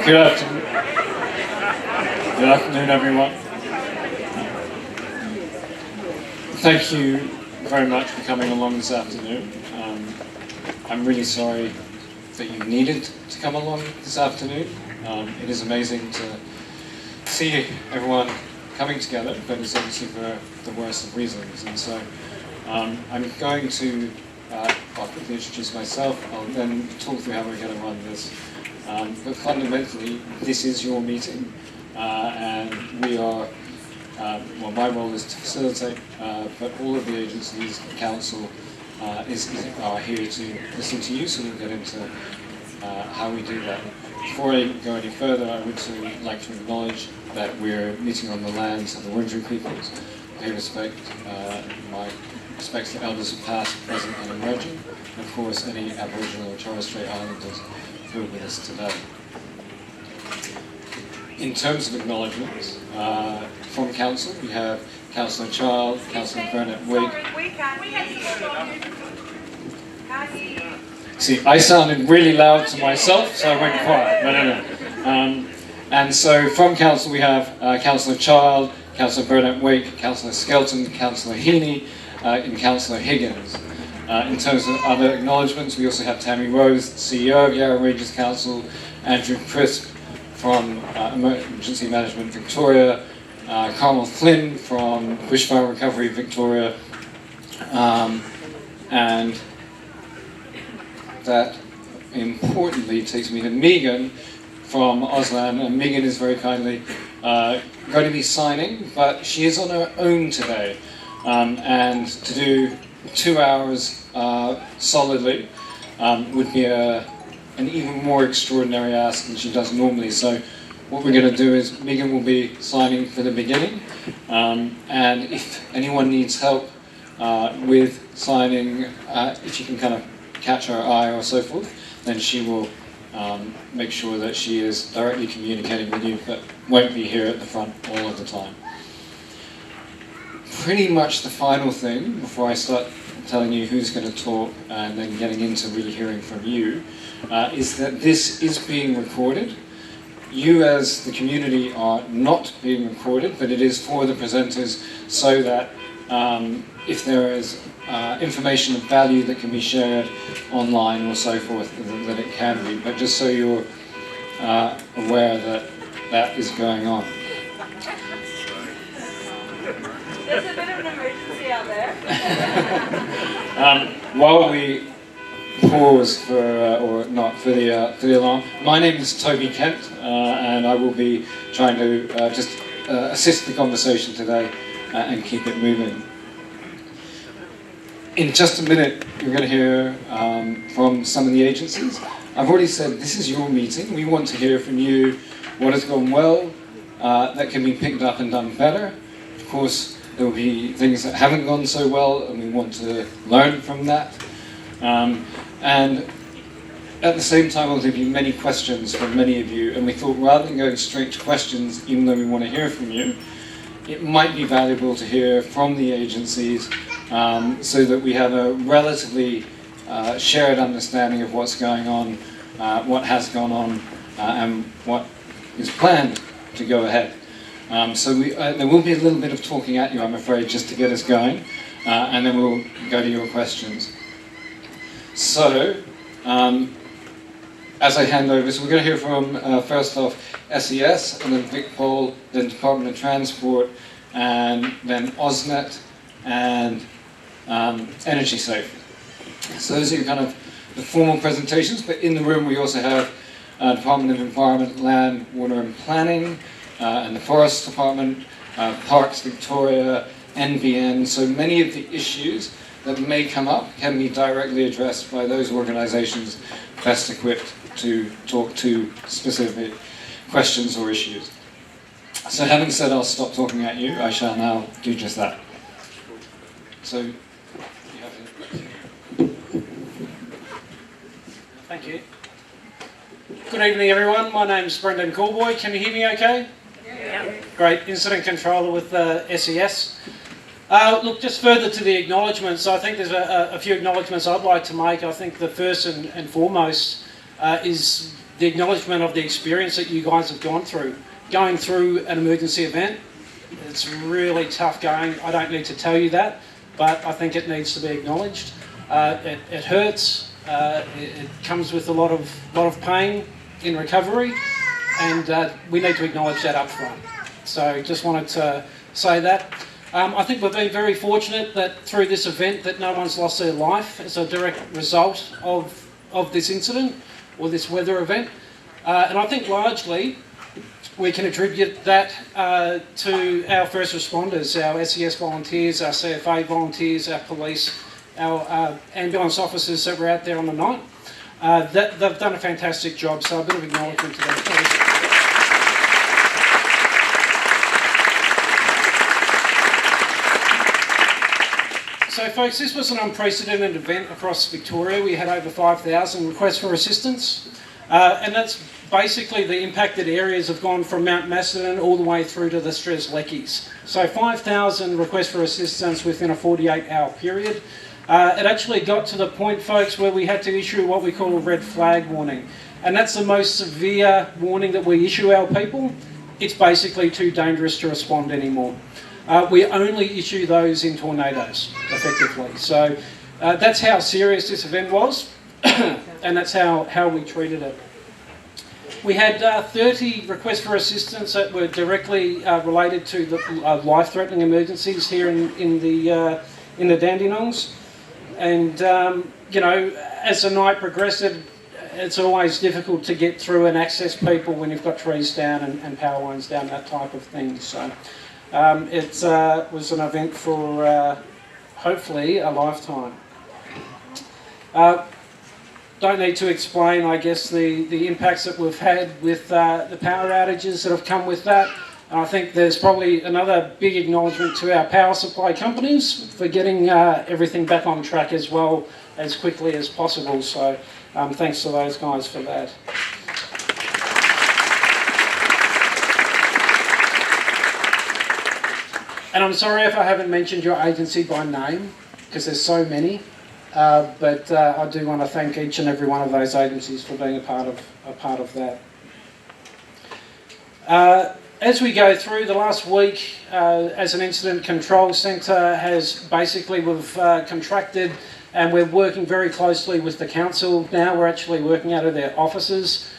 Good afternoon. Good afternoon, everyone. Thank you very much for coming along this afternoon. I'm really sorry that you needed to come along this afternoon. It is amazing to see everyone coming together, but it's obviously for the worst of reasons. And so I'm going to I'll quickly introduce myself. I'll then talk through how we're going to run this. But fundamentally, this is your meeting, and we are, well, my role is to facilitate, but all of the agencies, the council, are here to listen to you, so we'll get into how we do that. Before I go any further, I would like to acknowledge that we're meeting on the lands of the Wurundjeri peoples. Pay respect, my respects to elders past, present, and emerging, and of course any Aboriginal or Torres Strait Islanders who are with us today. In terms of acknowledgements, from Council, we have Councillor Child, Councillor Burnett-Wigg. See, I sounded really loud to myself, so I went quiet. No. And so from Council, we have Councillor Child, Councillor Burnett-Wigg, Councillor Skelton, Councillor Heaney, and Councillor Higgins. In terms of other acknowledgements, we also have Tammy Rose, CEO of Yarra Ranges Council, Andrew Crisp from Emergency Management Victoria, Carmel Flynn from Bushfire Recovery Victoria, and that importantly takes me to Megan from Auslan, and Megan is very kindly going to be signing, but she is on her own today, and to do 2 hours solidly would be an even more extraordinary ask than she does normally. So what we're going to do is Megan will be signing for the beginning, and if anyone needs help with signing, if you can kind of catch her eye or so forth, then she will make sure that she is directly communicating with you, but won't be here at the front all of the time. Pretty much the final thing before I start telling you who's going to talk and then getting into really hearing from you, is that this is being recorded. You as the community are not being recorded, but it is for the presenters so that if there is information of value that can be shared online or so forth, that it can be. But just so you're aware that that is going on. There's a bit of an emergency out there. While we pause for, or not, for the alarm, my name is Toby Kent, and I will be trying to just assist the conversation today and keep it moving. In just a minute, you're going to hear from some of the agencies. I've already said this is your meeting. We want to hear from you what has gone well, that can be picked up and done better. Of course, there will be things that haven't gone so well, and we want to learn from that. And at the same time, I'll give you many questions from many of you, and we thought rather than going straight to questions, even though we want to hear from you, it might be valuable to hear from the agencies so that we have a relatively shared understanding of what's going on, what has gone on, and what is planned to go ahead. So there will be a little bit of talking at you, I'm afraid, just to get us going, and then we'll go to your questions. So, As I hand over, so we're going to hear from, first off, SES, and then VicPol, then Department of Transport, and then AusNet, and Energy Safe. So those are kind of the formal presentations, but in the room we also have Department of Environment, Land, Water and Planning, and the Forest Department, Parks Victoria, NBN. So many of the issues that may come up can be directly addressed by those organisations best equipped to talk to specific questions or issues. So having said I'll stop talking at you, I shall now do just that. So, you have it. Thank you. Good evening everyone, my name's Brendan Callboy. Can you hear me okay? Yeah. Great, Incident Controller with SES. Look, just further to the acknowledgements, I think there's a few acknowledgements I'd like to make. I think the first and foremost is the acknowledgement of the experience that you guys have gone through. Going through an emergency event, it's really tough going. I don't need to tell you that, but I think it needs to be acknowledged. It hurts, it comes with a lot of pain in recovery, and we need to acknowledge that up front. So just wanted to say that. I think we've been very fortunate that through this event that no one's lost their life as a direct result of this incident or this weather event. And I think largely we can attribute that to our first responders, our SES volunteers, our CFA volunteers, our police, our ambulance officers that were out there on the night. They've done a fantastic job, so a bit of acknowledgement to them. So folks, this was an unprecedented event across Victoria. We had over 5,000 requests for assistance, and that's basically the impacted areas have gone from Mount Macedon all the way through to the Strzelecki's. So 5,000 requests for assistance within a 48-hour period. It actually got to the point, folks, where we had to issue what we call a red flag warning, and that's the most severe warning that we issue our people. It's basically too dangerous to respond anymore. We only issue those in tornadoes, effectively. So that's how serious this event was, and that's how we treated it. We had 30 requests for assistance that were directly related to the life-threatening emergencies here in the Dandenongs. And you know, as the night progressed, it's always difficult to get through and access people when you've got trees down and power lines down, that type of thing. So. It was an event for hopefully a lifetime. Don't need to explain, I guess, the impacts that we've had with the power outages that have come with that. And I think there's probably another big acknowledgement to our power supply companies for getting everything back on track as well as quickly as possible. So thanks to those guys for that. And I'm sorry if I haven't mentioned your agency by name, because there's so many, but I do want to thank each and every one of those agencies for being a part of that. As we go through the last week, as an incident control centre we've contracted, and we're working very closely with the council now. We're actually working out of their offices,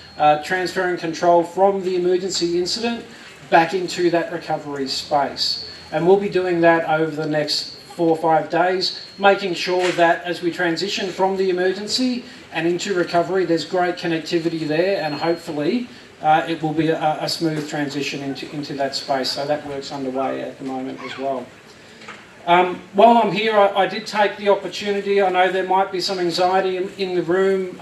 transferring control from the emergency incident back into that recovery space. And we'll be doing that over the next 4 or 5 days, making sure that as we transition from the emergency and into recovery, there's great connectivity there, and hopefully it will be a smooth transition into that space. So that work's underway at the moment as well. While I'm here, I did take the opportunity. I know there might be some anxiety in the room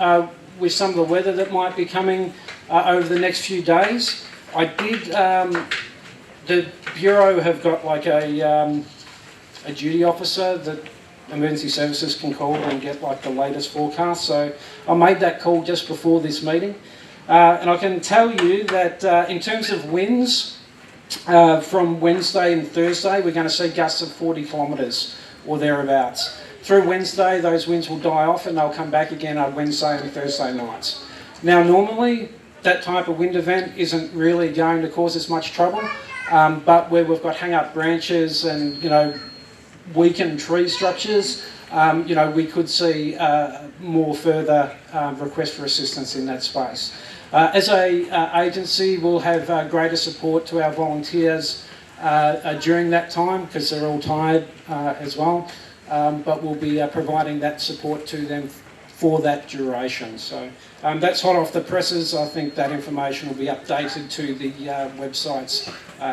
with some of the weather that might be coming over the next few days. I did... The Bureau have got like a duty officer that emergency services can call and get like the latest forecast. So I made that call just before this meeting. And I can tell you that in terms of winds, from Wednesday and Thursday, we're going to see gusts of 40 kilometres or thereabouts. Through Wednesday, those winds will die off and they'll come back again on Wednesday and Thursday nights. Now, normally, that type of wind event isn't really going to cause us much trouble. But where we've got hang-up branches and, you know, weakened tree structures, we could see more further requests for assistance in that space. As a agency, we'll have greater support to our volunteers during that time, because they're all tired as well, but we'll be providing that support to them for that duration. So that's hot off the presses. I think that information will be updated to the websites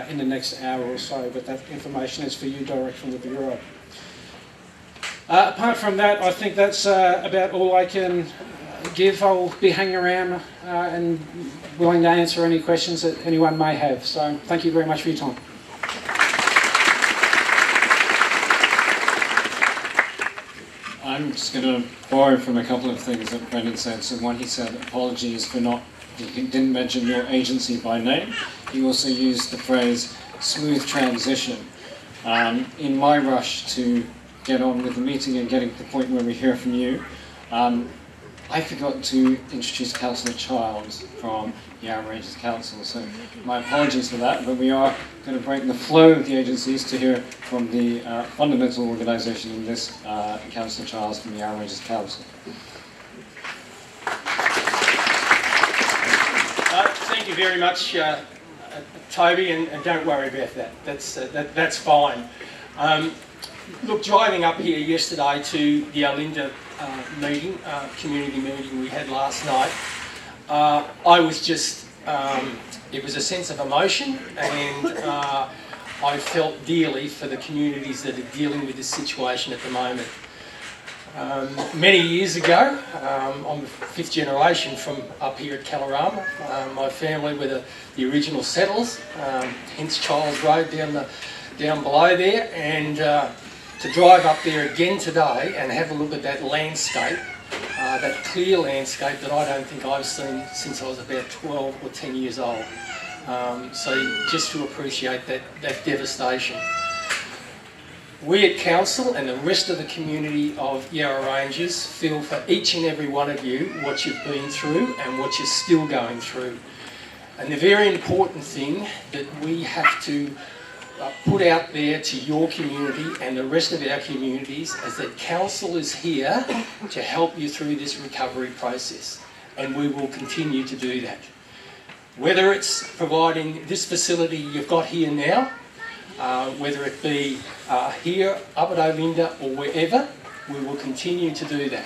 in the next hour or so, but that information is for you direct from the Bureau. Apart from that, I think that's about all I can give. I'll be hanging around and willing to answer any questions that anyone may have. So thank you very much for your time. I'm just going to borrow from a couple of things that Brendan said. So one, he said apologies for he didn't mention your agency by name. He also used the phrase smooth transition. In my rush to get on with the meeting and getting to the point where we hear from you, I forgot to introduce Councillor Childs from Yarra Ranges Council, so my apologies for that, but we are going to break the flow of the agencies to hear from the fundamental organisation in this, Councillor Childs from the Yarra Ranges Council. Thank you very much, Toby, and don't worry about that. That's fine. Look, driving up here yesterday to the Olinda meeting, community meeting we had last night, I was just, it was a sense of emotion, and I felt dearly for the communities that are dealing with this situation at the moment. Many years ago, I'm the fifth generation from up here at Kalorama. My family were the original settlers, hence Childs Road down below there, and to drive up there again today and have a look at that landscape, that clear landscape that I don't think I've seen since I was about 12 or 10 years old. So just to appreciate that devastation. We at Council and the rest of the community of Yarra Ranges feel for each and every one of you what you've been through and what you're still going through. And the very important thing that we have to put out there to your community and the rest of our communities is that Council is here to help you through this recovery process, and we will continue to do that. Whether it's providing this facility you've got here now, whether it be here, up at Olinda or wherever, we will continue to do that.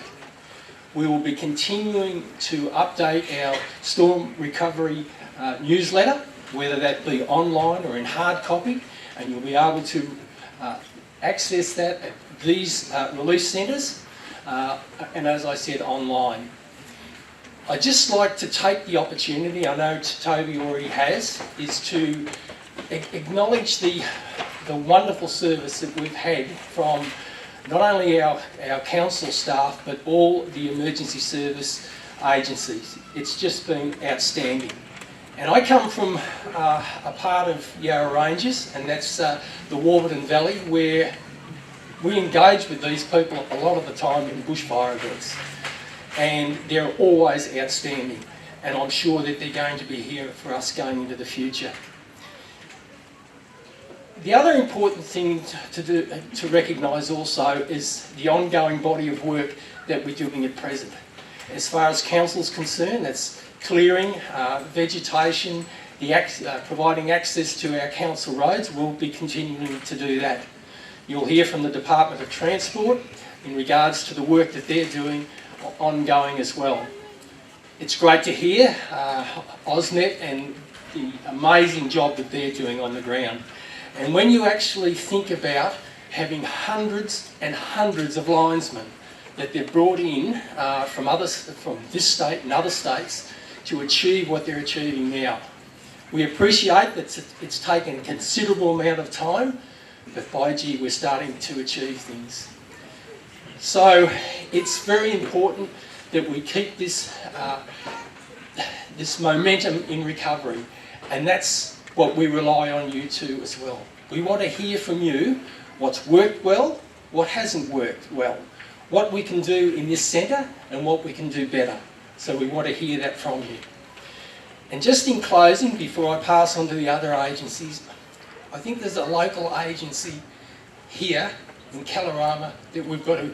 We will be continuing to update our storm recovery newsletter, whether that be online or in hard copy, and you'll be able to access that at these relief centres, and as I said, online. I'd just like to take the opportunity, I know Toby already has, is to acknowledge the wonderful service that we've had from not only our council staff, but all the emergency service agencies. It's just been outstanding. And I come from a part of Yarra Ranges, and that's the Warburton Valley, where we engage with these people a lot of the time in bushfire events. And they're always outstanding, and I'm sure that they're going to be here for us going into the future. The other important thing to recognise also is the ongoing body of work that we're doing at present. As far as Council's concerned, that's clearing, vegetation, providing access to our council roads. We'll be continuing to do that. You'll hear from the Department of Transport in regards to the work that they're doing ongoing as well. It's great to hear AusNet and the amazing job that they're doing on the ground. And when you actually think about having hundreds and hundreds of linesmen that they've brought in from this state and other states to achieve what they're achieving now. We appreciate that it's taken a considerable amount of time, but by gee, we're starting to achieve things. So it's very important that we keep this momentum in recovery, and that's what we rely on you to as well. We want to hear from you what's worked well, what hasn't worked well, what we can do in this centre and what we can do better. So we want to hear that from you. And just in closing, before I pass on to the other agencies, I think there's a local agency here in Kalorama that we've got to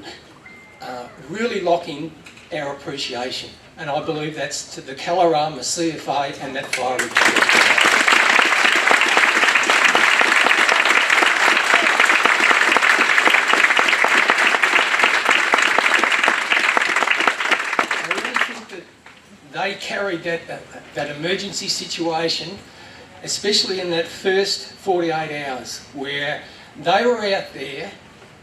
really lock in our appreciation. And I believe that's to the Kalorama CFA and that fire brigade. They carried that emergency situation, especially in that first 48 hours, where they were out there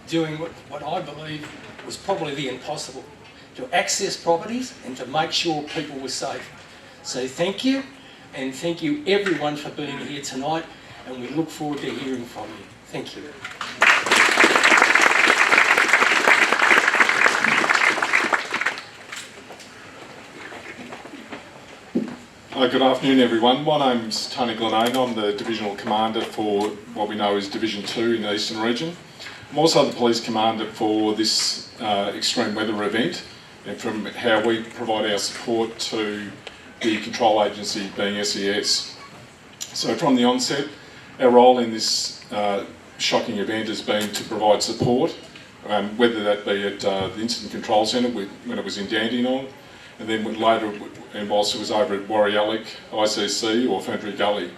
doing what I believe was probably the impossible, to access properties and to make sure people were safe. So thank you, and thank you everyone for being here tonight, and we look forward to hearing from you. Thank you. Good afternoon everyone. My name's Tony Glenane. I'm the Divisional Commander for what we know as Division 2 in the Eastern Region. I'm also the Police Commander for this extreme weather event, and from how we provide our support to the control agency being SES. So from the onset, our role in this shocking event has been to provide support, whether that be at the Incident Control Centre when it was in Dandenong, and then later, and whilst it was over at Warriallic, ICC or Ferntree Gully.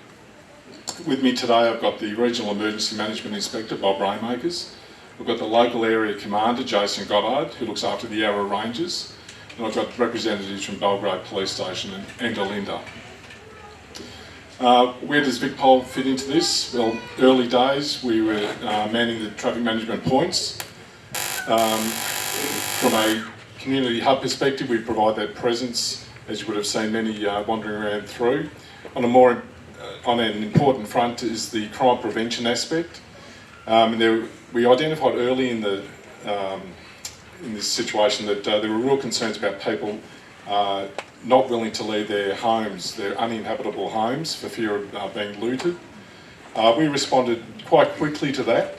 With me today I've got the Regional Emergency Management Inspector, Bob Rainmakers. We've got the local area commander, Jason Goddard, who looks after the Yarra Rangers. And I've got representatives from Belgrade Police Station and Olinda. Where does VicPol fit into this? Well, early days we were manning the traffic management points. From a community hub perspective, we provide that presence, as you would have seen many wandering around through. On an important front is the crime prevention aspect. We identified early in this situation that there were real concerns about people not willing to leave their homes, their uninhabitable homes, for fear of being looted. We responded quite quickly to that.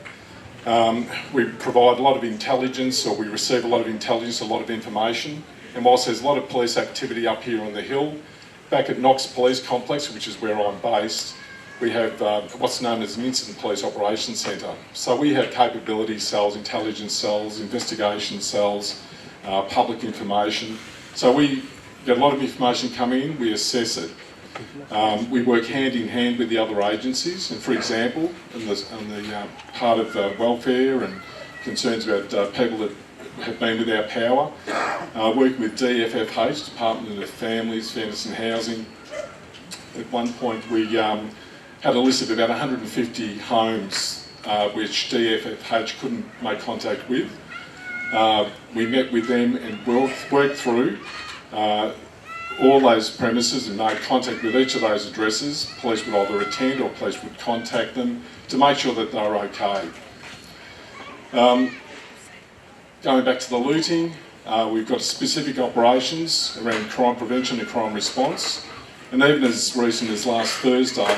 We provide a lot of intelligence, or we receive a lot of intelligence, a lot of information. And whilst there's a lot of police activity up here on the hill, back at Knox Police Complex, which is where I'm based, we have what's known as an Incident Police Operations Centre. So we have capability cells, intelligence cells, investigation cells, public information. So we get a lot of information coming in, we assess it. We work hand in hand with the other agencies, and for example, on the part of welfare and concerns about people that have been without power, working with DFFH, Department of Families, Fairness and Housing. At one point we had a list of about 150 homes which DFFH couldn't make contact with. We met with them and worked through all those premises and made contact with each of those addresses. Police would either attend or police would contact them to make sure that they were okay. Going back to the looting, we've got specific operations around crime prevention and crime response. And even as recent as last Thursday,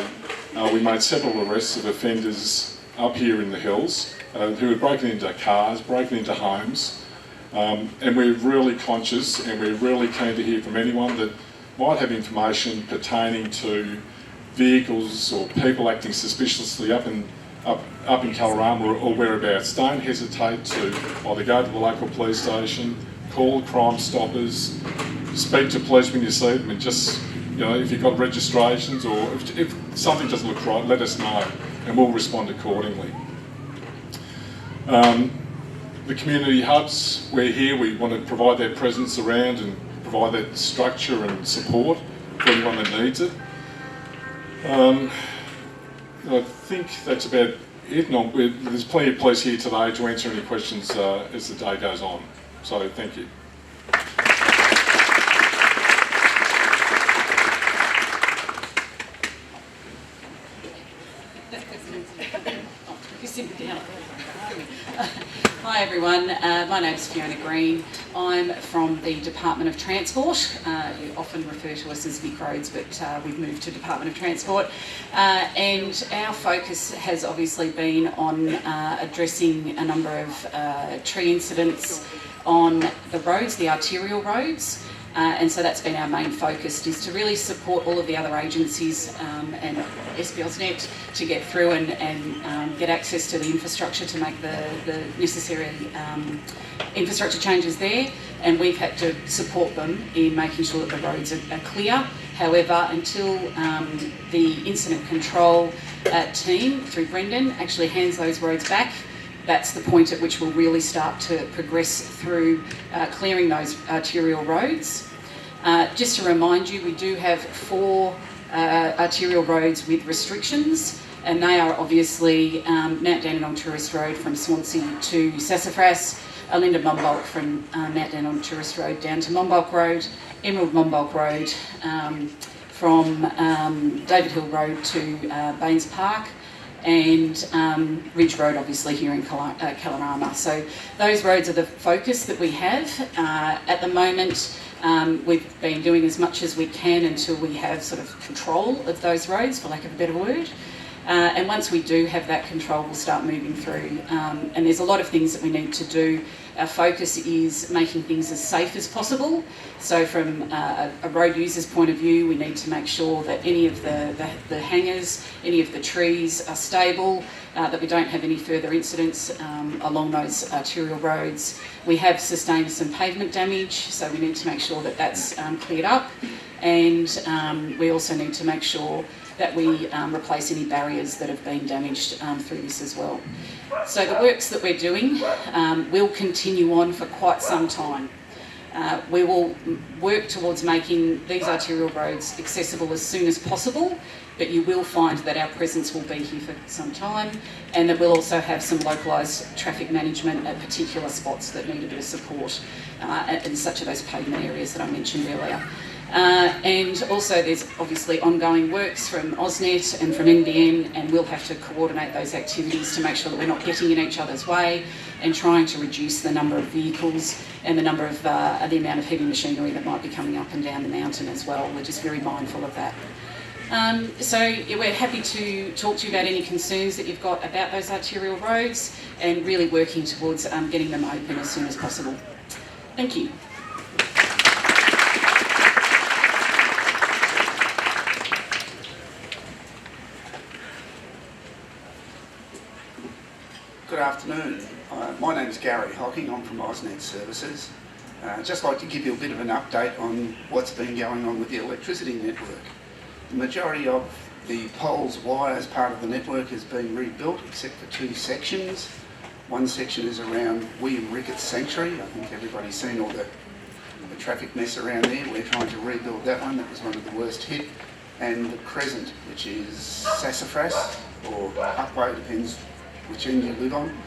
we made several arrests of offenders up here in the hills who had broken into cars, broken into homes. And we're really conscious and we're really keen to hear from anyone that might have information pertaining to vehicles or people acting suspiciously up in Kalorama or whereabouts. Don't hesitate to either go to the local police station, call Crime Stoppers, speak to police when you see them, and just, you know, if you've got registrations or if something doesn't look right, let us know and we'll respond accordingly. The community hubs, we're here, we want to provide that presence around and provide that structure and support for anyone that needs it. I think that's about it. No, there's plenty of police here today to answer any questions as the day goes on. So thank you. Hi everyone, my name's Fiona Green. I'm from the Department of Transport. You often refer to us as Vic Roads, but we've moved to Department of Transport. And our focus has obviously been on addressing a number of tree incidents on the roads, the arterial roads. And so that's been our main focus, is to really support all of the other agencies and SBOSnet to get through and get access to the infrastructure to make the necessary infrastructure changes there. And we've had to support them in making sure that the roads are clear. However, until the incident control team through Brendan actually hands those roads back, that's the point at which we'll really start to progress through clearing those arterial roads. Just to remind you, we do have 4 arterial roads with restrictions, and they are obviously Mount Dandenong Tourist Road from Swansea to Sassafras, Alinda Monbulk from Mount Dandenong Tourist Road down to Monbulk Road, Emerald Monbulk Road from David Hill Road to Baines Park, and Ridge Road obviously here in Kalorama. So those roads are the focus that we have. At the moment, we've been doing as much as we can until we have sort of control of those roads, for lack of a better word. And once we do have that control, we'll start moving through. And there's a lot of things that we need to do. Our focus is making things as safe as possible. So from a road user's point of view, we need to make sure that any of the hangers, any of the trees are stable, that we don't have any further incidents along those arterial roads. We have sustained some pavement damage, so we need to make sure that that's cleared up. And we also need to make sure that we replace any barriers that have been damaged through this as well. So the works that we're doing will continue on for quite some time. We will work towards making these arterial roads accessible as soon as possible, but you will find that our presence will be here for some time, and that we'll also have some localised traffic management at particular spots that need a bit of support, and such of those pavement areas that I mentioned earlier. And also there's obviously ongoing works from AusNet and from NBN, and we'll have to coordinate those activities to make sure that we're not getting in each other's way and trying to reduce the number of vehicles and the number of the amount of heavy machinery that might be coming up and down the mountain as well. We're just very mindful of that. So yeah, we're happy to talk to you about any concerns that you've got about those arterial roads, and really working towards getting them open as soon as possible. Thank you. Good afternoon. My name is Gary Hocking. I'm from AusNet Services. I'd just like to give you a bit of an update on what's been going on with the electricity network. The majority of the poles, wires, part of the network has been rebuilt, except for 2 sections. One section is around William Ricketts Sanctuary. I think everybody's seen all the traffic mess around there. We're trying to rebuild that one. That was one of the worst hit. And the Crescent, which is Sassafras or Upway, depends which end you live on.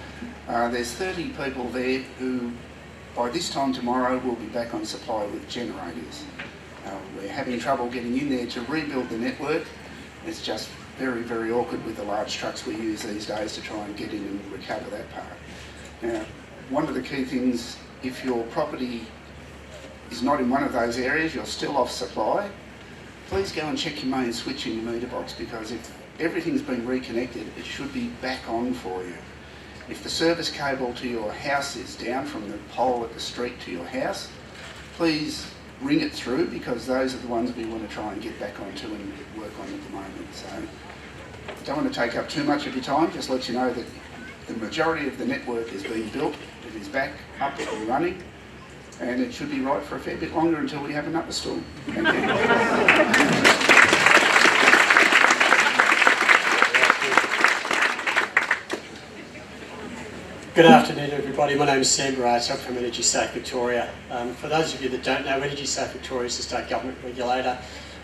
There's 30 people there who, by this time tomorrow, will be back on supply with generators. We're having trouble getting in there to rebuild the network. It's just very, very awkward with the large trucks we use these days to try and get in and recover that part. Now, one of the key things, if your property is not in one of those areas, you're still off supply, please go and check your main switch in your meter box, because if everything's been reconnected, it should be back on for you. If the service cable to your house is down from the pole at the street to your house, please ring it through, because those are the ones we want to try and get back onto and work on at the moment. So I don't want to take up too much of your time, just let you know that the majority of the network is being built, it is back up and running, and it should be right for a fair bit longer until we have another storm. Thank you. Good afternoon everybody, my name is Sam Barrett, I'm from Energy Safe Victoria. For those of you that don't know, Energy Safe Victoria is the state government regulator.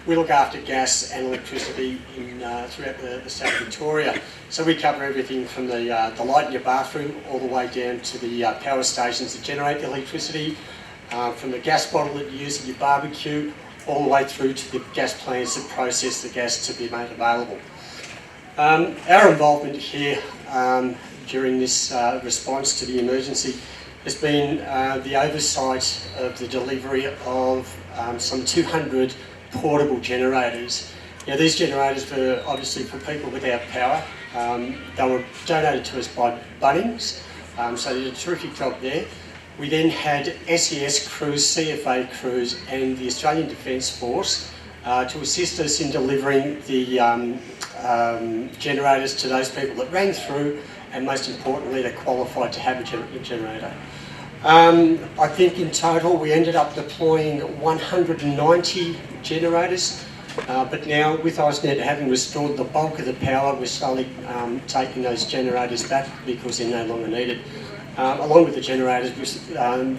We look after gas and electricity throughout the state of Victoria. So we cover everything from the light in your bathroom all the way down to the power stations that generate the electricity, from the gas bottle that you use at your barbecue, all the way through to the gas plants that process the gas to be made available. Our involvement here during this response to the emergency has been the oversight of the delivery of some 200 portable generators. Now, these generators were obviously for people without power. They were donated to us by Bunnings, so they did a terrific job there. We then had SES crews, CFA crews and the Australian Defence Force to assist us in delivering the generators to those people that ran through, and most importantly, they qualified to have a generator. I think in total we ended up deploying 190 generators, but now with AusNet having restored the bulk of the power, we're slowly taking those generators back because they're no longer needed. Along with the generators,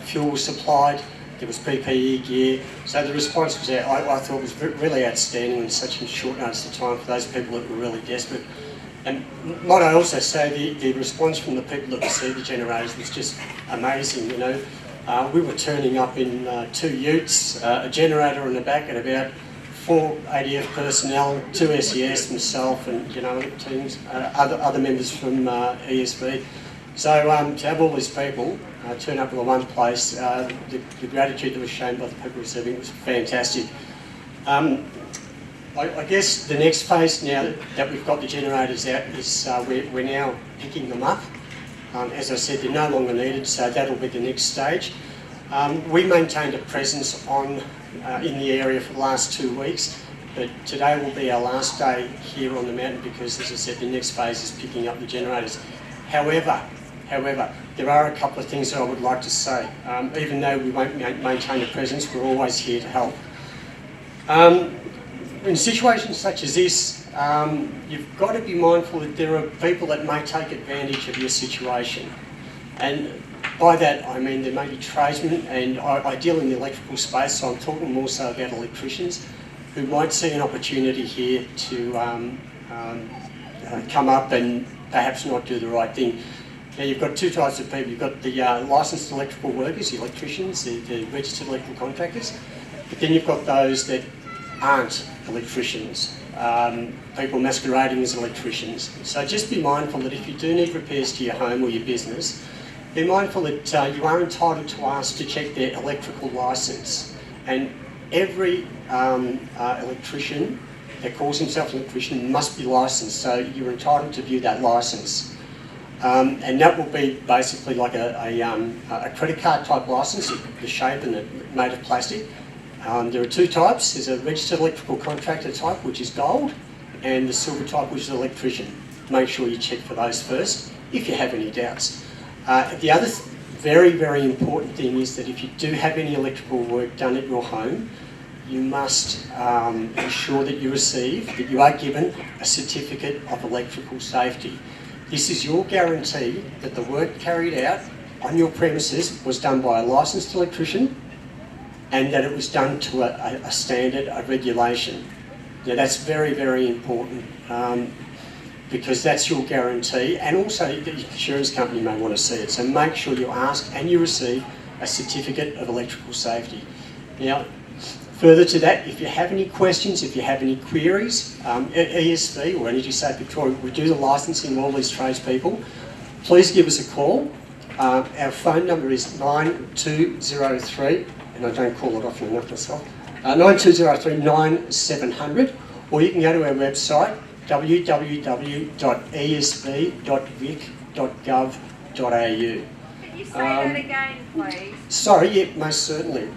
fuel was supplied, there was PPE gear, so the response was, I thought, was really outstanding in such a short notice of time for those people that were really desperate. And might I also say the response from the people that received the generators was just amazing. You know, we were turning up in 2 utes, a generator on the back, and about 4 ADF personnel, 2 SES, myself, and teams, other members from ESV. So to have all these people turn up in one place, the gratitude that was shown by the people receiving it was fantastic. I guess the next phase, now that we've got the generators out, is we're now picking them up. As I said, they're no longer needed, so that'll be the next stage. We maintained a presence in the area for the last 2 weeks, but today will be our last day here on the mountain because, as I said, the next phase is picking up the generators. However, there are a couple of things that I would like to say. Even though we won't maintain a presence, we're always here to help. In situations such as this, you've got to be mindful that there are people that may take advantage of your situation. And by that I mean there may be tradesmen, and I deal in the electrical space, so I'm talking more so about electricians, who might see an opportunity here to come up and perhaps not do the right thing. Now you've got 2 types of people. You've got the licensed electrical workers, the electricians, the registered electrical contractors, but then you've got those that aren't electricians, people masquerading as electricians. So just be mindful that if you do need repairs to your home or your business, be mindful that you are entitled to ask to check their electrical licence. And every electrician that calls himself an electrician must be licensed, so you're entitled to view that licence. And that will be basically like a credit card type licence, the shape and made of plastic. There are 2 types. There's a registered electrical contractor type, which is gold, and the silver type, which is electrician. Make sure you check for those first, if you have any doubts. The other very, very important thing is that if you do have any electrical work done at your home, you must ensure that you are given a certificate of electrical safety. This is your guarantee that the work carried out on your premises was done by a licensed electrician, and that it was done to a standard, a regulation. Now that's very, very important because that's your guarantee, and also the insurance company may want to see it. So make sure you ask and you receive a certificate of electrical safety. Now, further to that, if you have any questions, if you have any queries, ESV or Energy Safe Victoria, we do the licensing of all these tradespeople. Please give us a call. Our phone number is 9203. And I don't call it often enough myself, 9203 9700, or you can go to our website, www.esv.vic.gov.au. Can you say that again, please? Sorry, yeah, most certainly.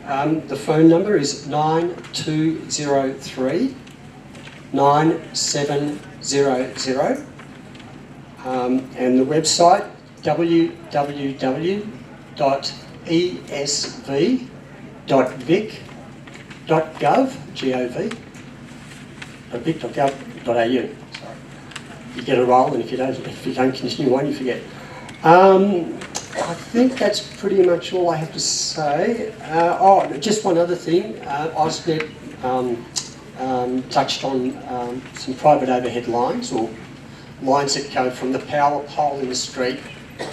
The phone number is 9203 9700, and the website, www.esv.vic.gov.au. Sorry, you get a roll, and if you don't continue on, you forget. I think that's pretty much all I have to say. Just one other thing. AusNet touched on some private overhead lines, or lines that go from the power pole in the street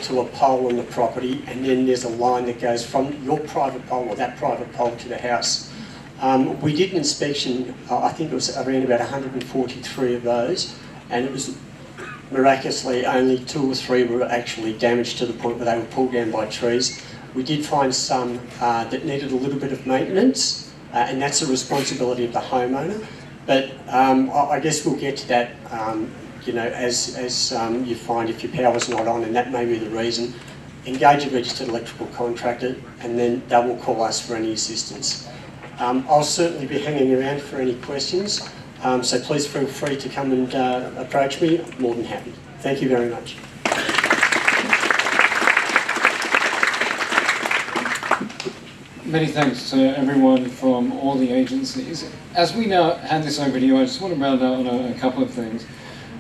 to a pole on the property, and then there's a line that goes from your private pole or that private pole to the house. We did an inspection, I think it was around about 143 of those, and it was miraculously only 2 or 3 were actually damaged to the point where they were pulled down by trees. We did find some that needed a little bit of maintenance, and that's a responsibility of the homeowner. But I guess we'll get to that as you find if your power's not on, and that may be the reason. engage a registered electrical contractor, and then they will call us for any assistance. I'll certainly be hanging around for any questions, so please feel free to come and approach me. I'm more than happy. Thank you very much. Many thanks to everyone from all the agencies. As we now hand this over to you, I just want to round out on a couple of things.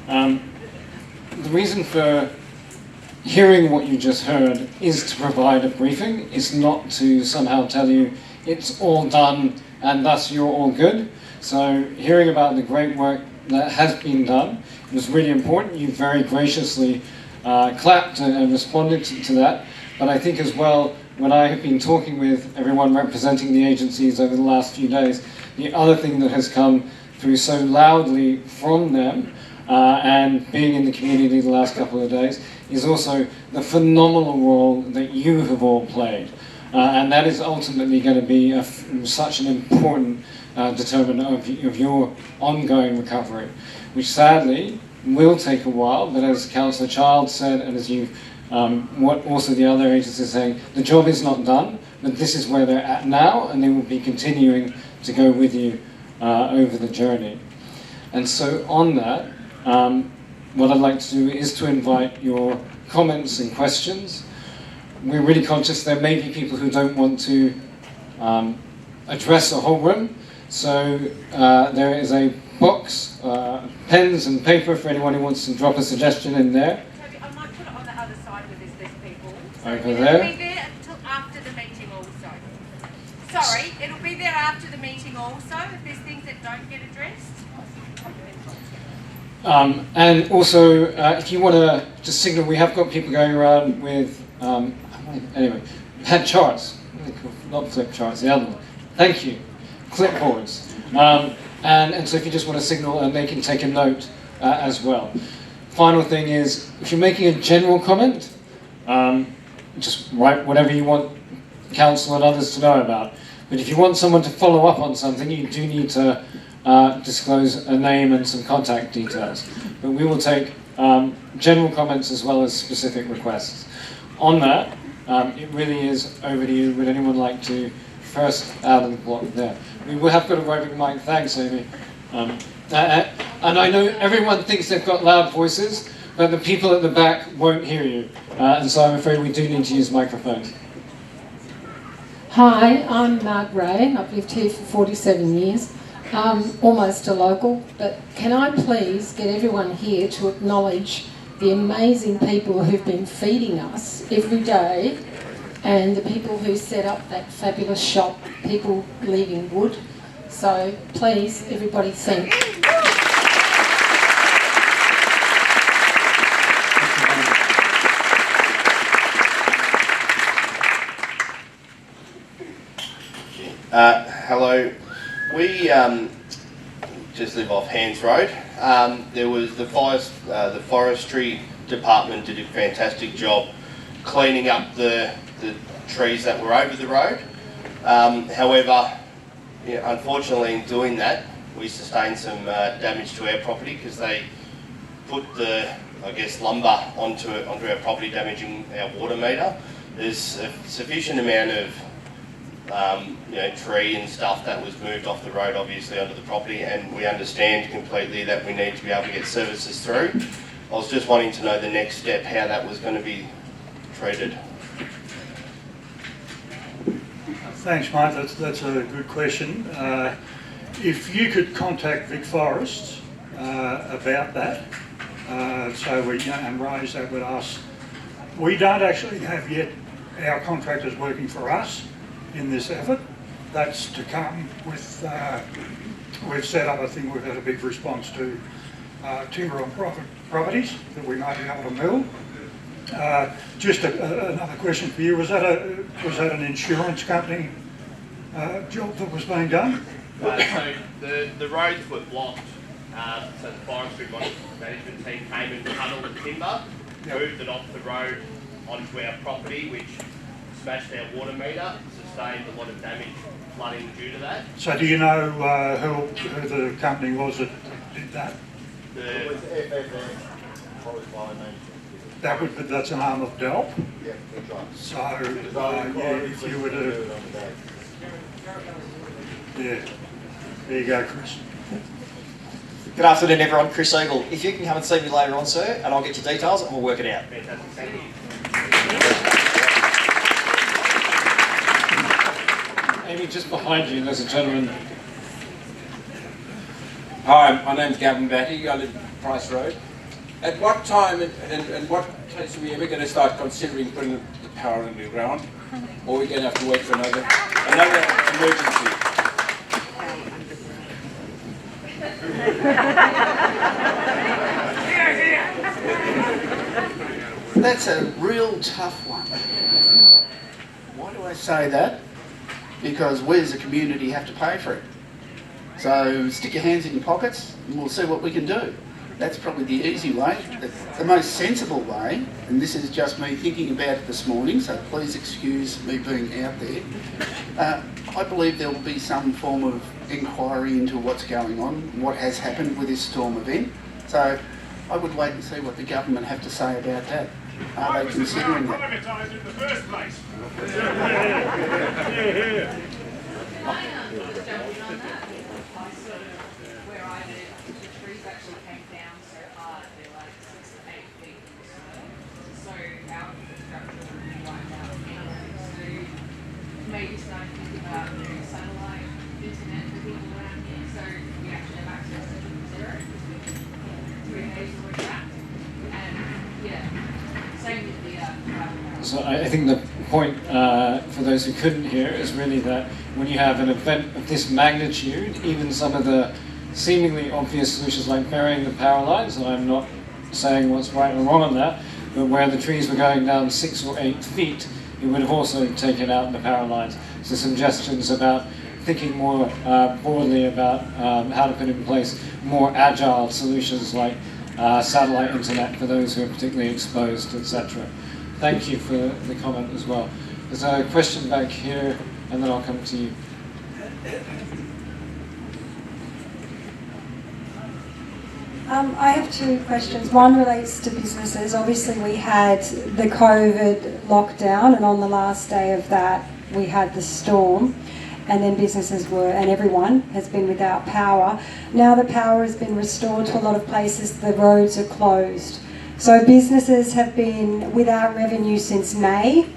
The reason for hearing what you just heard is to provide a briefing. It's not to somehow tell you it's all done and thus you're all good. So hearing about the great work that has been done was really important. You very graciously clapped and responded to that. But I think as well, when I have been talking with everyone representing the agencies over the last few days, the other thing that has come through so loudly from them and being in the community the last couple of days is also the phenomenal role that you have all played. And that is ultimately going to be such an important determinant of your ongoing recovery, which sadly will take a while, but as Councillor Child said, and as you've what also the other agencies are saying, the job is not done, but this is where they're at now, and they will be continuing to go with you over the journey. And so on that, what I'd like to do is to invite your comments and questions. We're really conscious there may be people who don't want to address a whole room, so there is a box, pens and paper for anyone who wants to drop a suggestion in there. I might put it on the other side where there's people. So Over it'll there. be there until after the meeting also. Sorry, it'll be there after the meeting also if there's things that don't get addressed. And also, if you want to just signal, we have got people going around with, anyway, had charts, not flip charts, the other one. Thank you, clipboards. And so if you just want to signal, and they can take a note as well. Final thing is, if you're making a general comment, just write whatever you want council and others to know about. But if you want someone to follow up on something, you do need to disclose a name and some contact details. But we will take general comments as well as specific requests. On that, it really is over to you. Would anyone like to first out of the block there? We have got a roving mic. Thanks, Amy. And I know everyone thinks they've got loud voices, but the people at the back won't hear you. And so I'm afraid we do need to use microphones. Hi, I'm Mark Ray. I've lived here for 47 years. Almost a local, but can I please get everyone here to acknowledge the amazing people who've been feeding us every day and the people who set up that fabulous shop, people leaving wood. So please, everybody think. Hello. We just live off Hands Road. There was the forestry department did a fantastic job cleaning up the trees that were over the road. However, unfortunately in doing that, we sustained some damage to our property because they put the, lumber onto our property, damaging our water meter. There's a sufficient amount of tree and stuff that was moved off the road, obviously, onto the property, and we understand completely that we need to be able to get services through. I was just wanting to know the next step, how that was going to be treated. Thanks, mate. That's a good question. If you could contact Vic Forests about that, so we and raise that with us. We don't actually have yet our contractors working for us in this effort. That's to come with, we've set up, I think we've had a big response to timber on properties that we might be able to mill. Just another question for you, was that an insurance company job that was being done? So the roads were blocked, so the forestry management team came and tunnelled the timber, moved it off the road onto our property, which smashed our water meter, sustained a lot of damage, flooding due to that. So do you know who the company was that did that? That's an arm of DELP. Yeah, that's right. So, yeah, if you were to... Yeah. There you go, Chris. Good afternoon, everyone. Chris Eagle. If you can come and see me later on, sir, and I'll get your details and we'll work it out. Amy, just behind you, there's a gentleman. Hi, my name's Gavin Batty. I live in Price Road. At what time and what case are we ever going to start considering putting the power underground? Or are we going to have to wait for another emergency? That's a real tough one. Why do I say that? Because we as a community have to pay for it. So stick your hands in your pockets and we'll see what we can do. That's probably the easy way. The most sensible way, and this is just me thinking about it this morning, so please excuse me being out there. I believe there will be some form of inquiry into what's going on, what has happened with this storm event. So I would wait and see what the government have to say about that. Are they considering that? Privatised in the first place. Where I live, the trees actually came down so hard, they're like 6 to 8 feet in the snow. So our infrastructure would be wiped out anyway. So maybe start thinking about satellite internet for people around here. So we actually have access to zero. 3 days a week back. And yeah, same with the So I think the point for those who couldn't hear is really that when you have an event of this magnitude, even some of the seemingly obvious solutions like burying the power lines, and I'm not saying what's right or wrong on that, but where the trees were going down 6 or 8 feet, it would have also taken out the power lines. So suggestions about thinking more broadly about how to put in place more agile solutions like satellite internet for those who are particularly exposed, etc. Thank you for the comment as well. There's a question back here, and then I'll come to you. I have 2 questions. One relates to businesses. Obviously we had the COVID lockdown, and on the last day of that we had the storm, and then businesses were, and everyone has been without power. Now the power has been restored to a lot of places, the roads are closed. So businesses have been without revenue since May,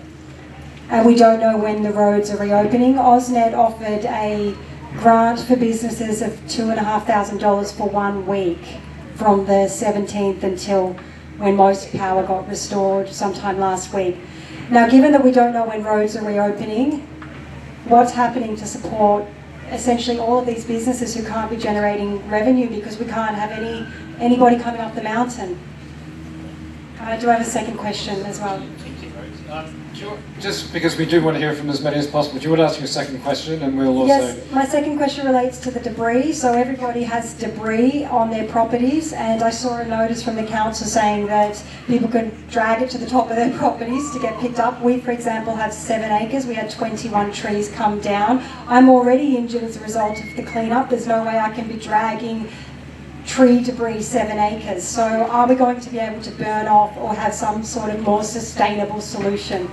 and we don't know when the roads are reopening. AusNet offered a grant for businesses of $2,500 for 1 week from the 17th until when most power got restored sometime last week. Now, given that we don't know when roads are reopening, what's happening to support essentially all of these businesses who can't be generating revenue because we can't have anybody coming up the mountain? I do have a second question as well. Just because we do want to hear from as many as possible, do you want to ask your second question, and we'll also... Yes, my second question relates to the debris. So everybody has debris on their properties, and I saw a notice from the council saying that people can drag it to the top of their properties to get picked up. We, for example, have 7 acres. We had 21 trees come down. I'm already injured as a result of the cleanup. There's no way I can be dragging tree debris 7 acres. So are we going to be able to burn off or have some sort of more sustainable solution?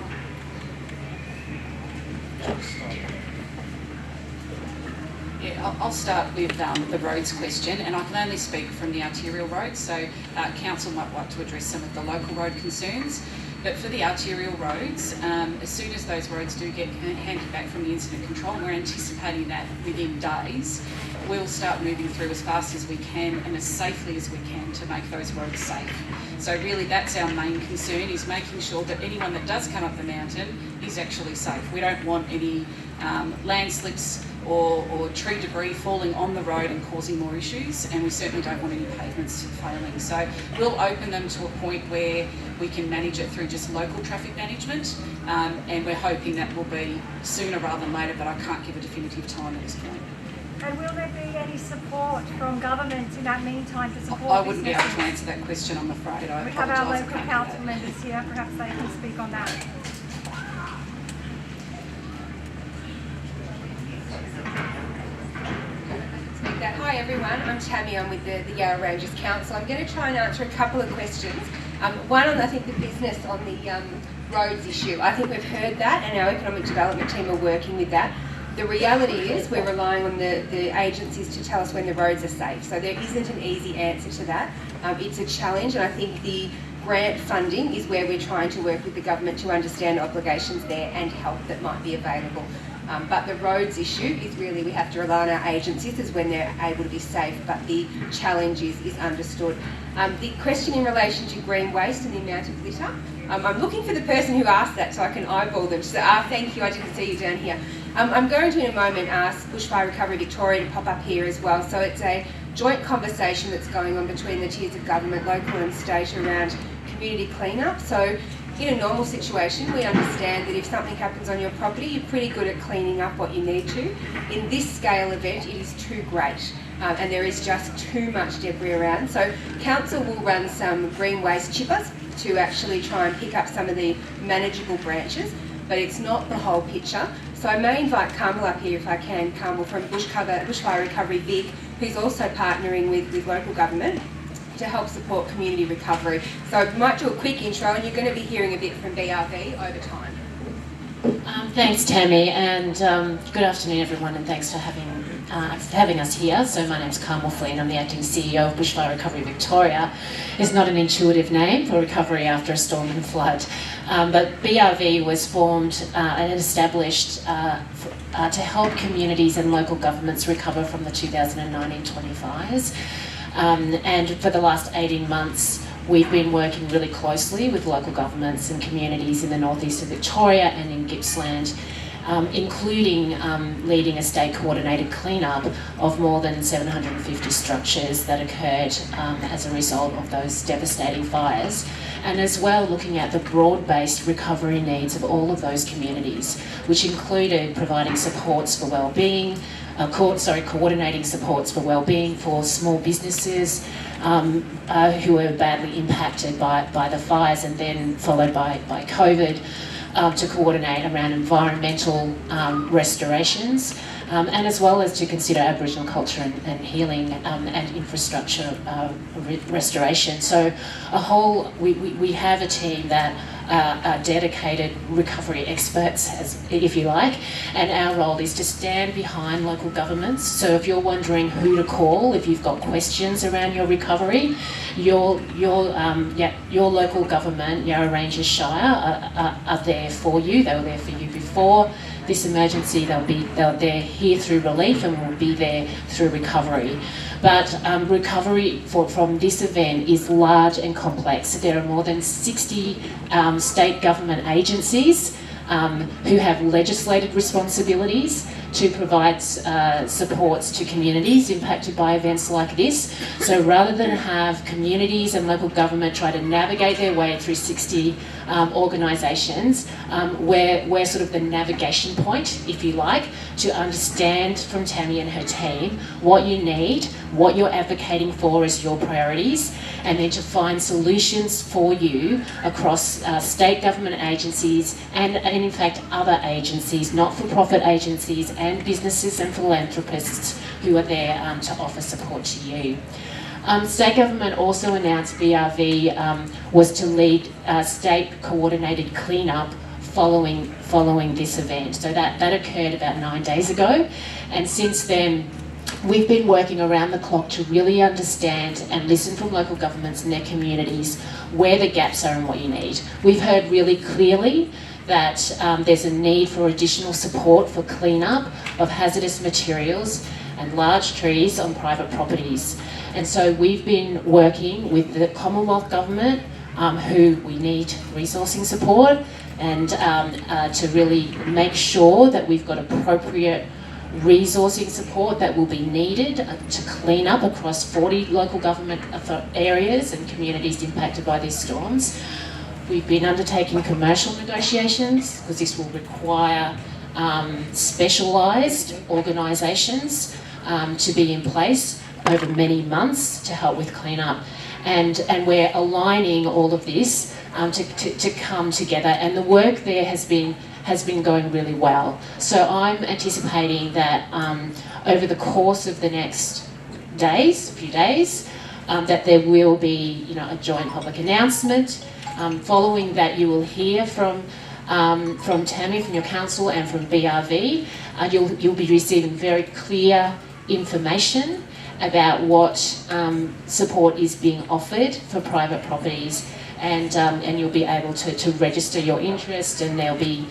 Yeah, I'll start with the roads question, and I can only speak from the arterial roads, so council might like to address some of the local road concerns. But for the arterial roads, as soon as those roads do get handed back from the incident control, and we're anticipating that within days, we'll start moving through as fast as we can and as safely as we can to make those roads safe. So really that's our main concern, is making sure that anyone that does come up the mountain is actually safe. We don't want any landslips or tree debris falling on the road and causing more issues, and we certainly don't want any pavements failing. So we'll open them to a point where we can manage it through just local traffic management, and we're hoping that will be sooner rather than later, but I can't give a definitive time at this point. And will there be any support from government in that meantime to support I wouldn't be able to businesses? answer that question, I'm afraid. I We have our apologise, I local can't do council that. members here, perhaps they can speak on that. Hi everyone, I'm Tammy, I'm with the Yarra Ranges Council. I'm going to try and answer a couple of questions. One on, I think, the business on the roads issue. I think we've heard that, and our economic development team are working with that. The reality is we're relying on the agencies to tell us when the roads are safe. So there isn't an easy answer to that. It's a challenge, and I think the grant funding is where we're trying to work with the government to understand obligations there and help that might be available. But the roads issue is really, we have to rely on our agencies as when they're able to be safe, but the challenge is understood. The question in relation to green waste and the amount of litter, I'm looking for the person who asked that so I can eyeball them. So, thank you, I didn't see you down here. I'm going to in a moment ask Bushfire Recovery Victoria to pop up here as well. So it's a joint conversation that's going on between the tiers of government, local and state, around community clean-up. So in a normal situation, we understand that if something happens on your property, you're pretty good at cleaning up what you need to. In this scale event, it is too great. And there is just too much debris around. So council will run some green waste chippers to actually try and pick up some of the manageable branches, but it's not the whole picture. So I may invite Carmel up here if I can, Carmel from Bushfire Recovery Vic, who's also partnering with local government to help support community recovery. So I might do a quick intro, and you're going to be hearing a bit from BRV over time. Thanks, Tammy, and good afternoon, everyone, and thanks for having us here. So my name's Carmel Flynn. I'm the acting CEO of Bushfire Recovery Victoria. It's not an intuitive name for recovery after a storm and flood, but BRV was formed and established to help communities and local governments recover from the 2019-20 fires. And for the last 18 months, we've been working really closely with local governments and communities in the northeast of Victoria and in Gippsland, including leading a state-coordinated clean-up of more than 750 structures that occurred as a result of those devastating fires, and as well looking at the broad-based recovery needs of all of those communities, which included providing supports for well-being, coordinating supports for well-being for small businesses who were badly impacted by the fires, and then followed by COVID, to coordinate around environmental restorations, and as well as to consider Aboriginal culture and healing and infrastructure restoration. So we have a team that are dedicated recovery experts, if you like, and our role is to stand behind local governments. So if you're wondering who to call, if you've got questions around your recovery, your local government, Yarra Ranges Shire, are there for you. They were there for you before this emergency. They're here through relief and will be there through recovery. But recovery from this event is large and complex. There are more than 60 state government agencies who have legislated responsibilities to provide supports to communities impacted by events like this. So rather than have communities and local government try to navigate their way through 60 organisations, we're sort of the navigation point, if you like, to understand from Tammy and her team what you need, what you're advocating for as your priorities, and then to find solutions for you across state government agencies and in fact other agencies, not-for-profit agencies and businesses and philanthropists who are there to offer support to you. State government also announced BRV was to lead state coordinated cleanup following this event. So that occurred about 9 days ago, and since then we've been working around the clock to really understand and listen from local governments and their communities where the gaps are and what you need. We've heard really clearly that there's a need for additional support for cleanup of hazardous materials and large trees on private properties. And so we've been working with the Commonwealth Government, who we need resourcing support, and to really make sure that we've got appropriate resourcing support that will be needed to clean up across 40 local government areas and communities impacted by these storms. We've been undertaking commercial negotiations because this will require specialised organisations to be in place over many months to help with cleanup, and we're aligning all of this to come together, and the work there has been going really well. So I'm anticipating that over the course of the next few days, that there will be, a joint public announcement. Following that, you will hear from Tammy, from your council, and from BRV. You'll be receiving very clear information about what support is being offered for private properties, and you'll be able to register your interest, and there'll be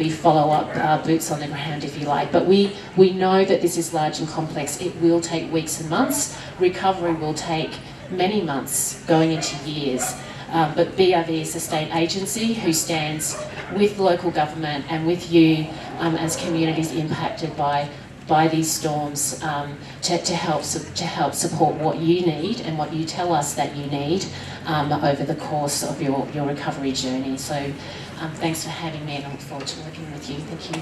follow-up boots on the ground, if you like. But we know that this is large and complex. It will take weeks and months. Recovery will take many months, going into years. But BRV is a state agency who stands with local government and with you as communities impacted by these storms, to help support what you need and what you tell us that you need over the course of your recovery journey. So thanks for having me, and I look forward to working with you. Thank you.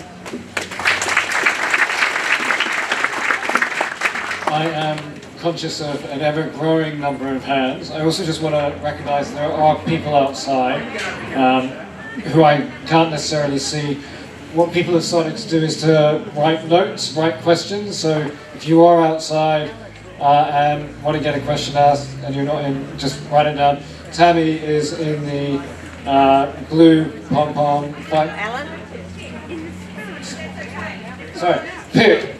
I am conscious of an ever-growing number of hands. I also just want to recognise there are people outside who I can't necessarily see. What people have started to do is to write notes, write questions. So if you are outside and want to get a question asked and you're not in, just write it down. Tammy is in the blue pom-pom fight. Alan? Sorry, Pip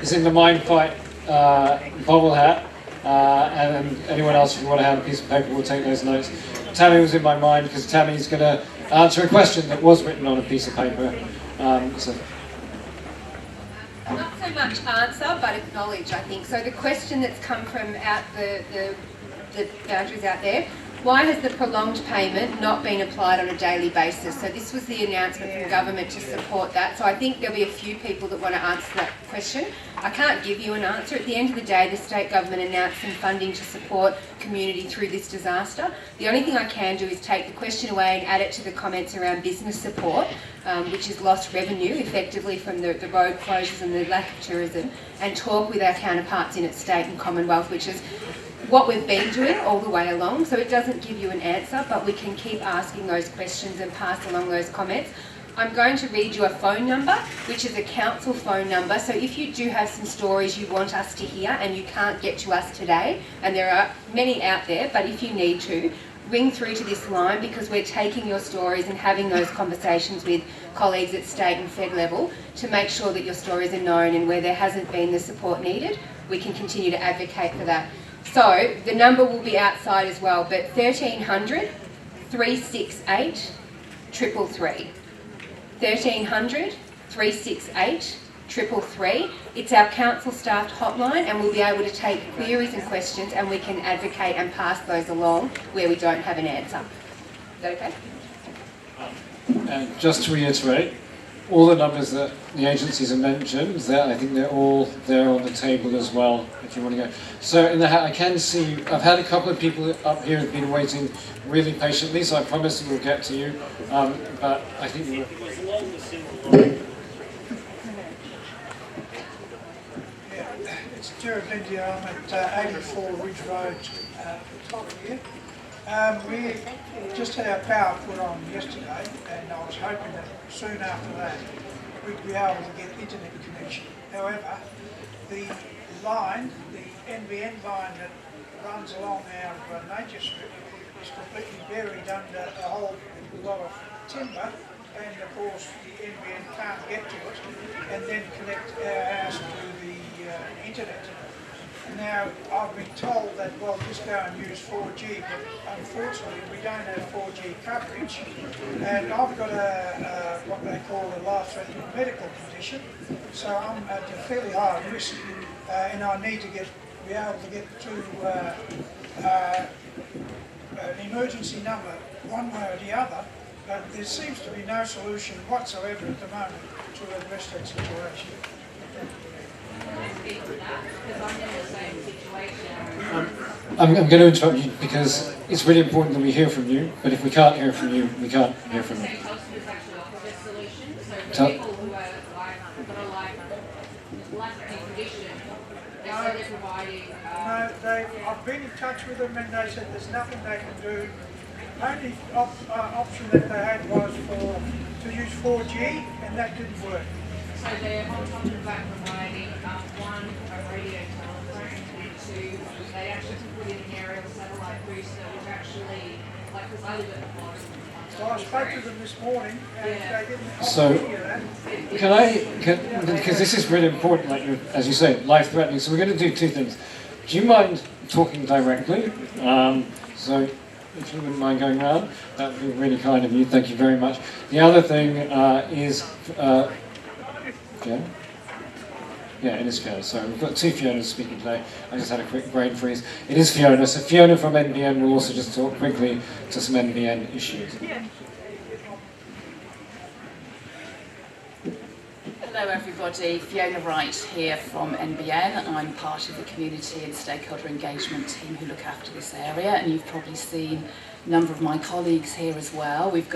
is in the mine fight bobble hat, and anyone else, if you want to have a piece of paper, will take those notes. Tammy was in my mind because Tammy's going to answer a question that was written on a piece of paper. So. Not so much answer, but acknowledge, I think. So the question that's come from out the boundaries out there, why has the prolonged payment not been applied on a daily basis? So this was the announcement from government to support that. So I think there'll be a few people that want to answer that question. I can't give you an answer. At the end of the day, the state government announced some funding to support community through this disaster. The only thing I can do is take the question away and add it to the comments around business support, which is lost revenue effectively from the road closures and the lack of tourism, and talk with our counterparts in its state and Commonwealth, which is what we've been doing all the way along. So it doesn't give you an answer, but we can keep asking those questions and pass along those comments. I'm going to read you a phone number, which is a council phone number. So if you do have some stories you want us to hear and you can't get to us today, and there are many out there, but if you need to, ring through to this line, because we're taking your stories and having those conversations with colleagues at state and fed level to make sure that your stories are known, and where there hasn't been the support needed, we can continue to advocate for that. So the number will be outside as well, but 1300 368 333. 1300 368 333. It's our council staffed hotline, and we'll be able to take queries and questions, and we can advocate and pass those along where we don't have an answer. Is that okay? And just to reiterate, all the numbers that the agencies have mentioned, I think they're all there on the table as well, if you want to go. So in the I can see, I've had a couple of people up here who've been waiting really patiently, so I promise we'll get to you. But I think we It's Jared Lindy. I'm at 84 Ridge Road, top here. We just had our power put on yesterday, and I was hoping that soon after that we'd be able to get internet connection. However, the line, the NBN line that runs along our nature strip is completely buried under a whole lot of timber, and of course the NBN can't get to it and then connect our house to the internet. Now, I've been told that, well, just go and use 4G, but unfortunately we don't have 4G coverage, and I've got what they call a life-threatening medical condition, so I'm at a fairly high risk, and I need to be able to get to an emergency number one way or the other, but there seems to be no solution whatsoever at the moment to address that situation. I'm going to interrupt you because it's really important that we hear from you, but if we can't hear from you, we can't hear from you. I've been in touch with them, and they said there's nothing they can do. Only option that they had was to use 4G, and that didn't work. So they're on top of that providing one, a radio telephone, and two, they actually getting aerial satellite bridge that would actually, like, because I live at the bottom. So I spoke to them this morning and they didn't So, offer any of that. because this is really important, like as you say, life-threatening. So we're going to do two things. Do you mind talking directly? So if you wouldn't mind going around, that would be really kind of you. Thank you very much. The other thing is, Fiona? Yeah, it is Fiona. So we've got two Fionas speaking today. I just had a quick brain freeze. It is Fiona. So Fiona from NBN will also just talk quickly to some NBN issues. Hello everybody, Fiona Wright here from NBN. I'm part of the community and stakeholder engagement team who look after this area, and you've probably seen a number of my colleagues here as well. We've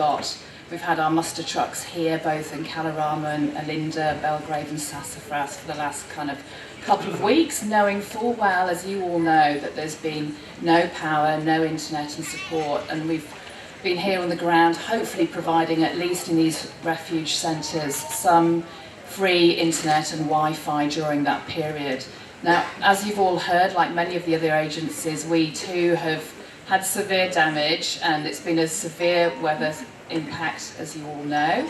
had our muster trucks here both in Kalorama and Alinda, Belgrave and Sassafras for the last kind of couple of weeks, knowing full well, as you all know, that there's been no power, no internet and support, and we've been here on the ground hopefully providing, at least in these refuge centres, some free internet and Wi-Fi during that period. Now, as you've all heard, like many of the other agencies, we too have had severe damage, and it's been a severe weather impact, as you all know.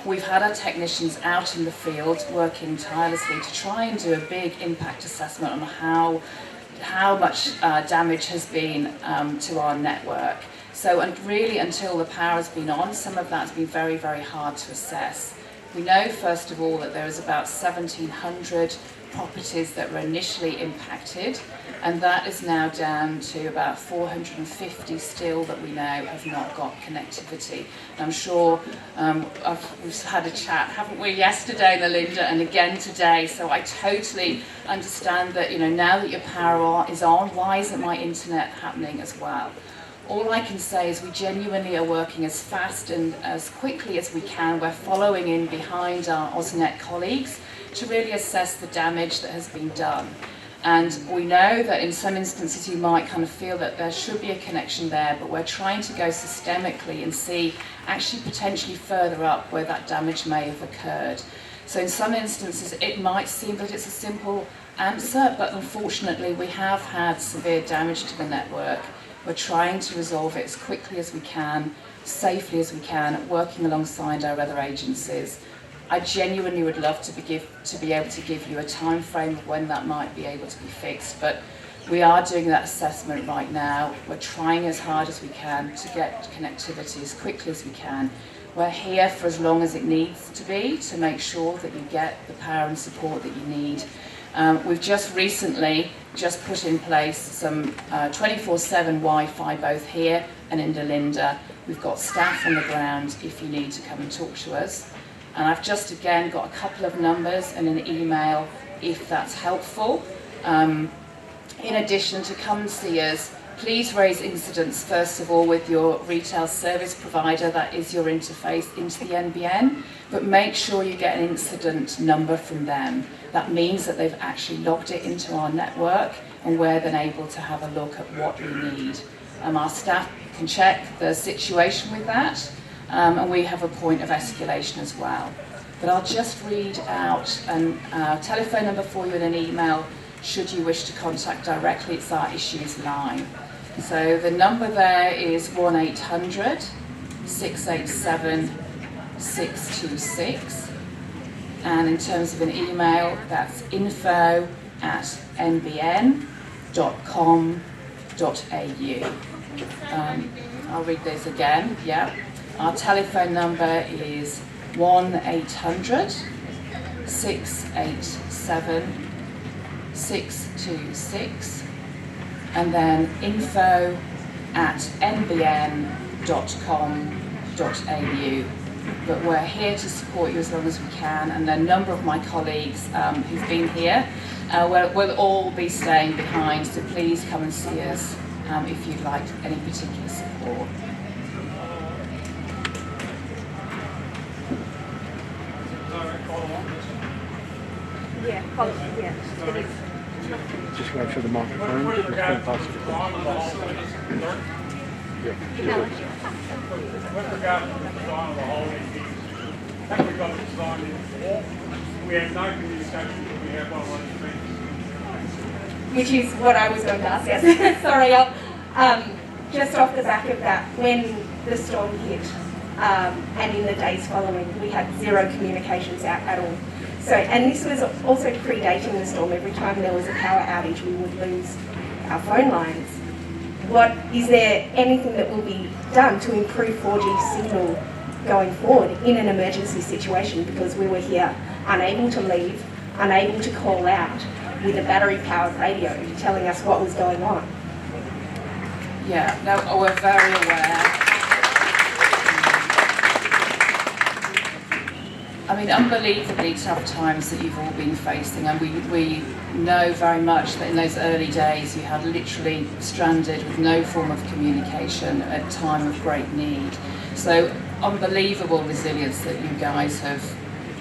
We've had our technicians out in the field working tirelessly to try and do a big impact assessment on how much damage has been to our network. So, and really until the power has been on, some of that's been very, very hard to assess. We know, first of all, that there is about 1,700 properties that were initially impacted, and that is now down to about 450 still that we know have not got connectivity. And I'm sure we've had a chat, haven't we, yesterday in Alinda and again today, so I totally understand that, you know, now that your power is on, why isn't my internet happening as well? All I can say is we genuinely are working as fast and as quickly as we can. We're following in behind our AusNet colleagues to really assess the damage that has been done. And we know that in some instances you might kind of feel that there should be a connection there, but we're trying to go systemically and see actually potentially further up where that damage may have occurred. So in some instances it might seem that it's a simple answer, but unfortunately we have had severe damage to the network. We're trying to resolve it as quickly as we can, safely as we can, working alongside our other agencies. I genuinely would love to be able to give you a time frame of when that might be able to be fixed, but we are doing that assessment right now. We're trying as hard as we can to get connectivity as quickly as we can. We're here for as long as it needs to be to make sure that you get the power and support that you need. We've just recently put in place some 24/7 Wi-Fi both here and in Alinda. We've got staff on the ground if you need to come and talk to us. And I've just again got a couple of numbers and an email if that's helpful. In addition, to come and see us, please raise incidents first of all with your retail service provider, that is your interface into the NBN, but make sure you get an incident number from them. That means that they've actually logged it into our network and we're then able to have a look at what we need. Our staff can check the situation with that, and we have a point of escalation as well. But I'll just read out a telephone number for you and an email should you wish to contact directly. It's our issues line. So the number there is 1800 687 626, and in terms of an email, that's info@nbn.com.au. I'll read this again. Yeah, our telephone number is 1800 687 626, and then info@nbn.com.au. But we're here to support you as long as we can, and a number of my colleagues who've been here will all be staying behind, so please come and see us if you'd like any particular support. Yeah, yeah, it is. Just wait for the microphone. No. Yeah. With regard to the design of the whole issue, I think we got it designed in before. We have no communication that we have one of these things. which is what I was going to ask. Yes. Sorry, just off the back of that, when the storm hit, and in the days following, we had zero communications out at all. So, and this was also predating the storm. Every time there was a power outage, we would lose our phone lines. Is there anything that will be done to improve 4G signal going forward in an emergency situation? Because we were here unable to leave, unable to call out, with a battery-powered radio telling us what was going on. Yeah, no, we're very aware. I mean, unbelievably tough times that you've all been facing, and we know very much that in those early days you had literally stranded with no form of communication at a time of great need. So unbelievable resilience that you guys have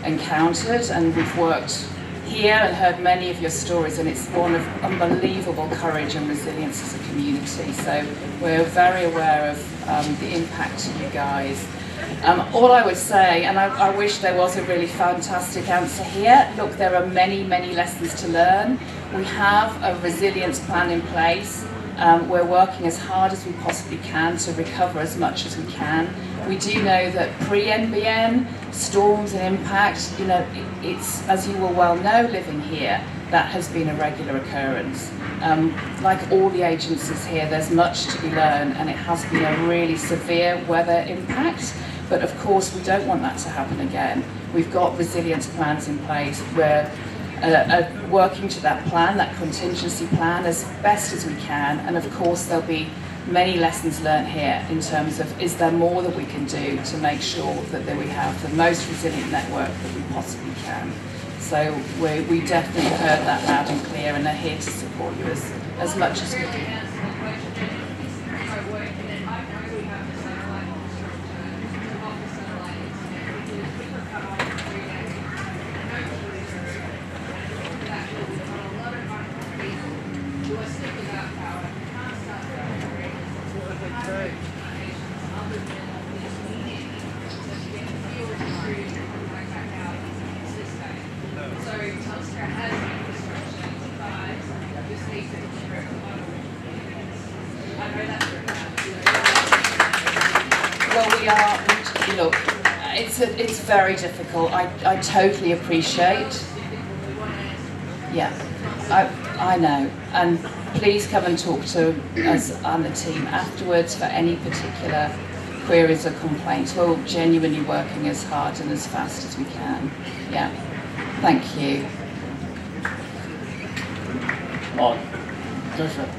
encountered, and we've worked here and heard many of your stories, and it's one of unbelievable courage and resilience as a community. So we're very aware of the impact of you guys. All I would say, and I wish there was a really fantastic answer here, look, there are many, many lessons to learn. We have a resilience plan in place. We're working as hard as we possibly can to recover as much as we can. We do know that pre-NBN, storms and impact, you know, it's, as you will well know living here, that has been a regular occurrence. Like all the agencies here, there's much to be learned, and it has been a really severe weather impact. But of course, we don't want that to happen again. We've got resilience plans in place. We're working to that plan, that contingency plan, as best as we can. And of course, there'll be many lessons learned here in terms of, is there more that we can do to make sure that we have the most resilient network that we possibly can. So we definitely heard that loud and clear, and are here to support you as much as we can. Look, it's very difficult. I totally appreciate. Yeah, I know. And please come and talk to us and the team afterwards for any particular queries or complaints. We're genuinely working as hard and as fast as we can. Yeah, thank you.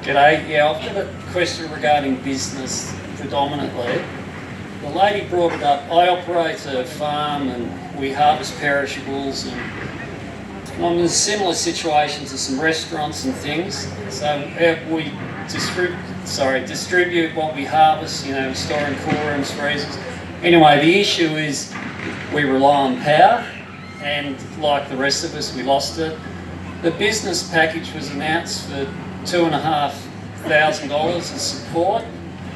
G'day. Yeah, I've got a question regarding business predominantly. The lady brought it up. I operate a farm and we harvest perishables, and I'm in a similar situation to some restaurants and things. So we distribute what we harvest, you know, store in cool rooms, freezers. Anyway, the issue is we rely on power, and like the rest of us, we lost it. The business package was announced for $2,500 as support.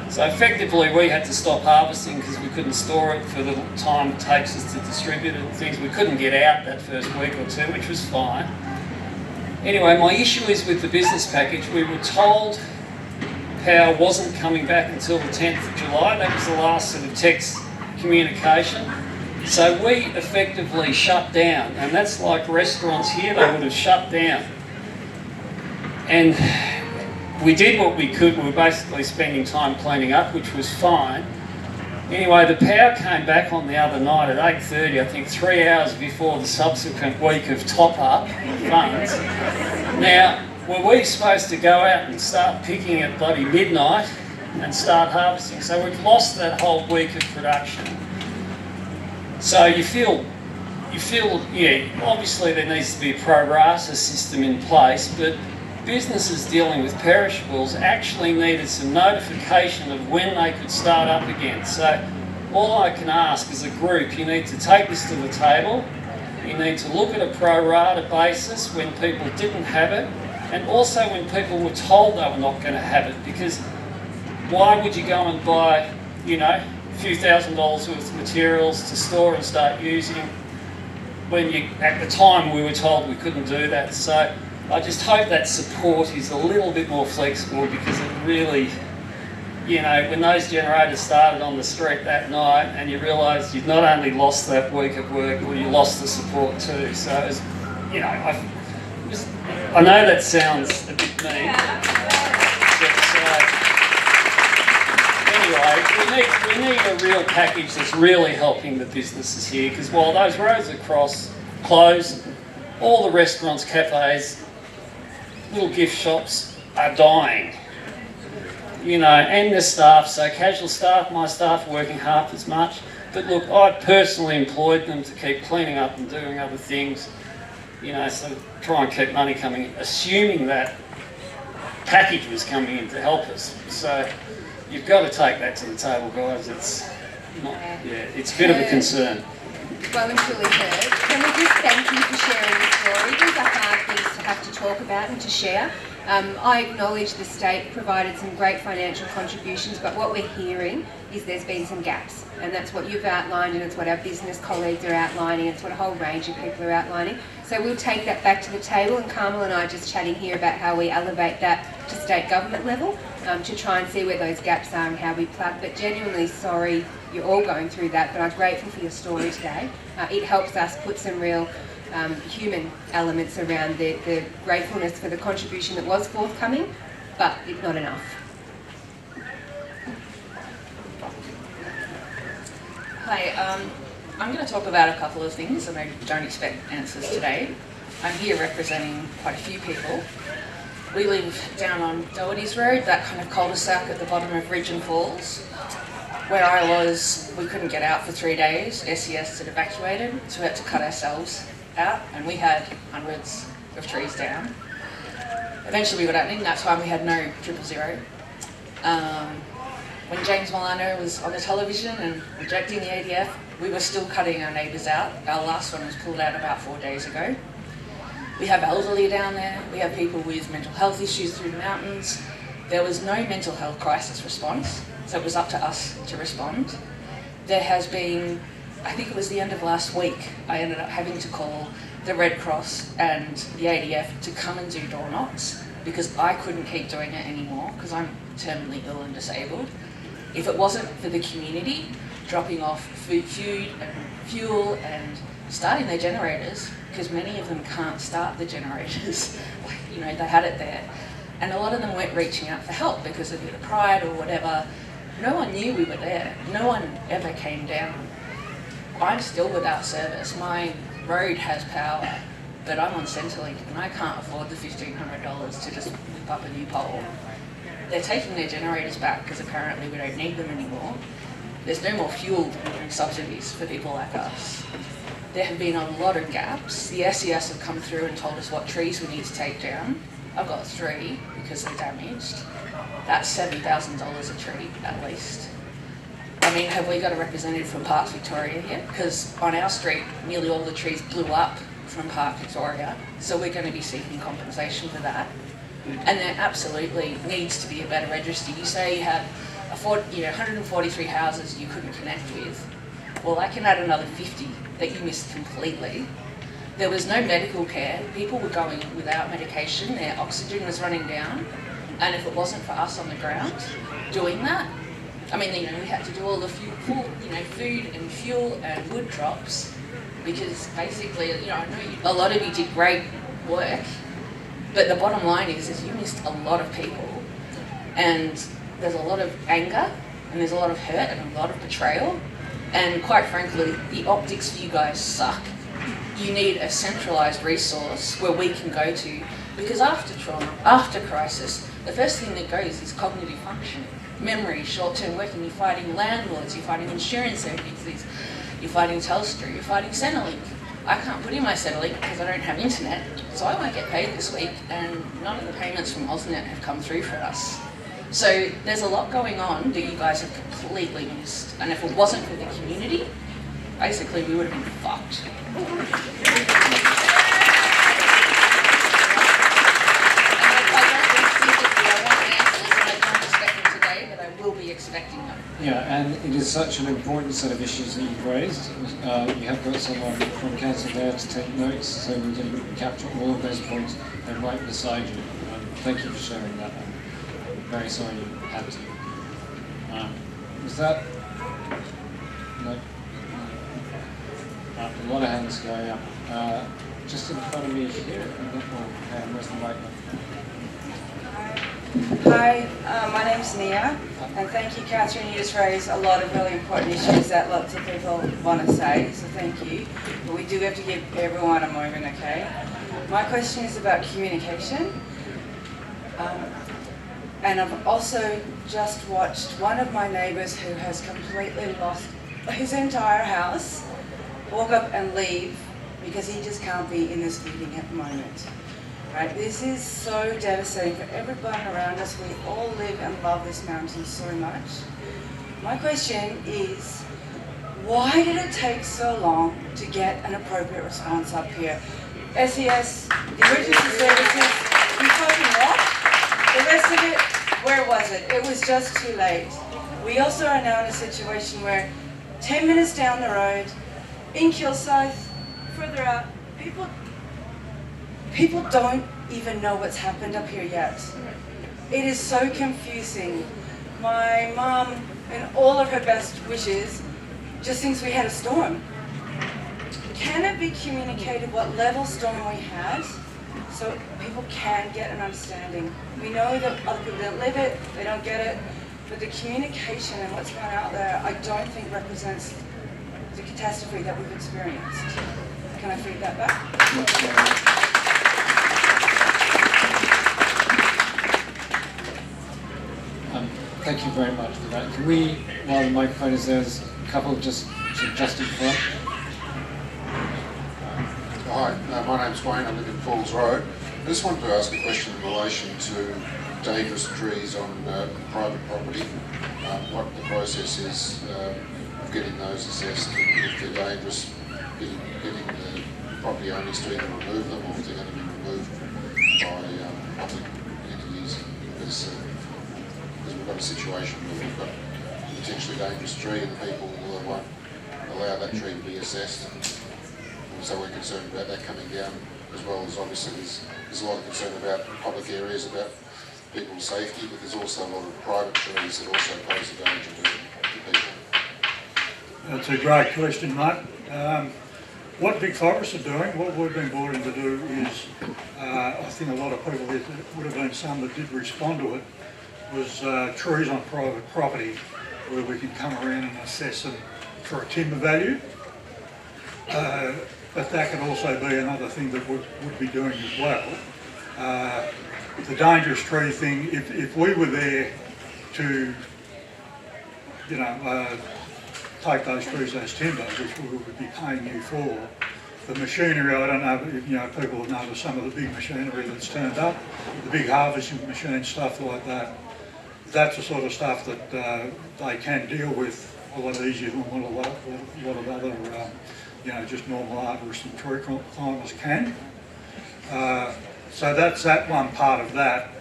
So effectively we had to stop harvesting because we couldn't store it for the time it takes us to distribute it and things. We couldn't get out that first week or two, which was fine. Anyway, my issue is with the business package. We were told power wasn't coming back until the 10th of July. That was the last sort of text communication. So we effectively shut down, and that's like restaurants here, they would have shut down. And we did what we could. We were basically spending time cleaning up, which was fine. Anyway, the power came back on the other night at 8:30, I think 3 hours before the subsequent week of top-up funds. Now, were we supposed to go out and start picking at bloody midnight and start harvesting? So we've lost that whole week of production. So you feel, yeah, obviously there needs to be a pro rata system in place, but businesses dealing with perishables actually needed some notification of when they could start up again. So all I can ask as a group, you need to take this to the table. You need to look at a pro rata basis when people didn't have it, and also when people were told they were not going to have it, because why would you go and buy, you know, a few $1,000s worth of materials to store and start using when you, at the time we were told we couldn't do that. So I just hope that support is a little bit more flexible, because it really, you know, when those generators started on the street that night, and you realise you've not only lost that week of work, well, you lost the support too. So, you know, I know that sounds a bit mean, but anyway, we need a real package that's really helping the businesses here, because while those roads across closed, all the restaurants, cafes, little gift shops are dying. You know, and the staff, so casual staff, my staff are working half as much. But look, I personally employed them to keep cleaning up and doing other things, you know, so try and keep money coming in, assuming that package was coming in to help us. So you've got to take that to the table, guys. It's not, yeah, it's a bit of a concern. Well and truly heard. Can we just thank you for sharing the story? These are hard things to have to talk about and to share. I acknowledge the state provided some great financial contributions, but what we're hearing is there's been some gaps, and that's what you've outlined, and it's what our business colleagues are outlining, it's what a whole range of people are outlining. So we'll take that back to the table, and Carmel and I are just chatting here about how we elevate that to state government level to try and see where those gaps are and how we plug. But genuinely sorry you're all going through that, but I'm grateful for your story today. It helps us put some real human elements around the gratefulness for the contribution that was forthcoming, but it's not enough. Hi, I'm going to talk about a couple of things, and I don't expect answers today. I'm here representing quite a few people. We live down on Doherty's Road, that kind of cul-de-sac at the bottom of Ridge and Falls. Where I was, we couldn't get out for 3 days. SES had evacuated, so we had to cut ourselves out, and we had hundreds of trees down. Eventually we got out, and in that time we had no 000. When James Milano was on the television and rejecting the ADF, we were still cutting our neighbours out. Our last one was pulled out about 4 days ago. We have elderly down there, we have people with mental health issues through the mountains. There was no mental health crisis response, so it was up to us to respond. There has been, I think it was the end of last week, I ended up having to call the Red Cross and the ADF to come and do door knocks, because I couldn't keep doing it anymore, because I'm terminally ill and disabled. If it wasn't for the community dropping off food and fuel and starting their generators, because many of them can't start the generators, like, you know, they had it there. And a lot of them weren't reaching out for help because of either pride or whatever. No one knew we were there. No one ever came down. I'm still without service. My road has power, but I'm on Centrelink and I can't afford the $1,500 to just whip up a new pole. They're taking their generators back because apparently we don't need them anymore. There's no more fuel subsidies for people like us. There have been a lot of gaps. The SES have come through and told us what trees we need to take down. I've got 3 because they're damaged. That's $7,000 a tree at least. I mean, have we got a representative from Parks Victoria here? Because on our street, nearly all the trees blew up from Park Victoria, so we're going to be seeking compensation for that. And there absolutely needs to be a better registry. You say you have 143 houses you couldn't connect with. Well, I can add another 50 that you missed completely. There was no medical care. People were going without medication. Their oxygen was running down. And if it wasn't for us on the ground doing that, I mean, you know, we had to do all the food and fuel and wood drops, because basically, you know, I know a lot of you did great work, but the bottom line is you missed a lot of people, and there's a lot of anger, and there's a lot of hurt, and a lot of betrayal, and quite frankly, the optics for you guys suck. You need a centralised resource where we can go to, because after trauma, after crisis, the first thing that goes is cognitive functioning, memory, short-term working. You're fighting landlords, you're fighting insurance agencies, you're fighting Telstra, you're fighting Centrelink. I can't put in my Centrelink because I don't have internet, so I won't get paid this week, and none of the payments from AusNet have come through for us. So there's a lot going on that you guys have completely missed, and if it wasn't for the community, basically we would have been fucked. Yeah, And it is such an important set of issues that you've raised. You have got someone from council there to take notes so we can capture all of those points and right beside you. Thank you for sharing that. I'm very sorry you had to. Was that? No. A lot of hands going up. Just in front of me here. Where's the mic? Hi, my name's Nia, and thank you, Catherine. You just raised a lot of really important issues that lots of people want to say, so thank you. But we do have to give everyone a moment, okay? My question is about communication. And I've also just watched one of my neighbours who has completely lost his entire house walk up and leave because he just can't be in this meeting at the moment. Right? This is so devastating for everybody around us. We all live and love this mountain so much. My question is, why did it take so long to get an appropriate response up here? SES, the emergency services, we fucking what? The rest of it, where was it? It was just too late. We also are now in a situation where 10 minutes down the road, in Kilsyth, further out, people don't even know what's happened up here yet. It is so confusing. My mum, in all of her best wishes, just thinks we had a storm. Can it be communicated what level storm we had so people can get an understanding? We know that other people don't live it, they don't get it, but the communication and what's going out there, I don't think represents the catastrophe that we've experienced. Can I feed that back? Thank you very much for that. Can we, while the microphone is there, there's a couple just in front. Hi, my name's Wayne, I live in Falls Road. I just wanted to ask a question in relation to dangerous trees on private property. What the process is of getting those assessed, and if they're dangerous, getting the property owners to either remove them or if they're going to be removed by public entities. Because we've got a situation where we've got a potentially dangerous tree and the people won't allow that tree to be assessed. And so we're concerned about that coming down, as well as obviously there's a lot of concern about public areas, about people's safety, but there's also a lot of private trees that also pose a danger to people. That's a great question, mate. What Big Forests are doing, what we've been brought in to do is, I think a lot of people, there would have been some that did respond to it, was trees on private property where we can come around and assess them for a timber value. But that could also be another thing that would be doing as well. The dangerous tree thing, if we were there to, take those trees as timber, which we would be paying you for, the machinery, I don't know if people have noticed some of the big machinery that's turned up, the big harvesting machines, stuff like that. That's the sort of stuff that they can deal with a lot easier than what a lot of other, just normal arborists and tree climbers can. So that's that one part of that.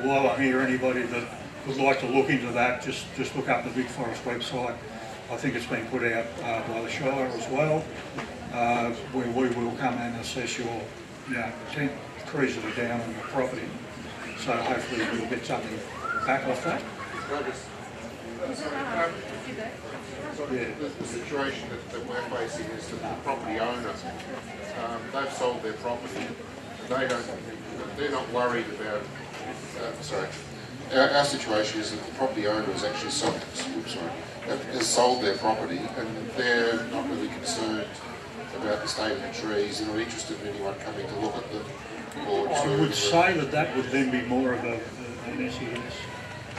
While I'm here, anybody that would like to look into that, just look up the Big Forest website. I think it's been put out by the Shire as well, where we will come and assess your 10 trees that are down on your property. So hopefully we'll get something back off that. The situation that we're facing is that the property owner, they've sold their property. They're not worried about. Our situation is that the property owner has actually has sold their property, and they're not really concerned about the state of the trees. They're not interested in anyone coming to look at them. I would say that would then be more of an SES.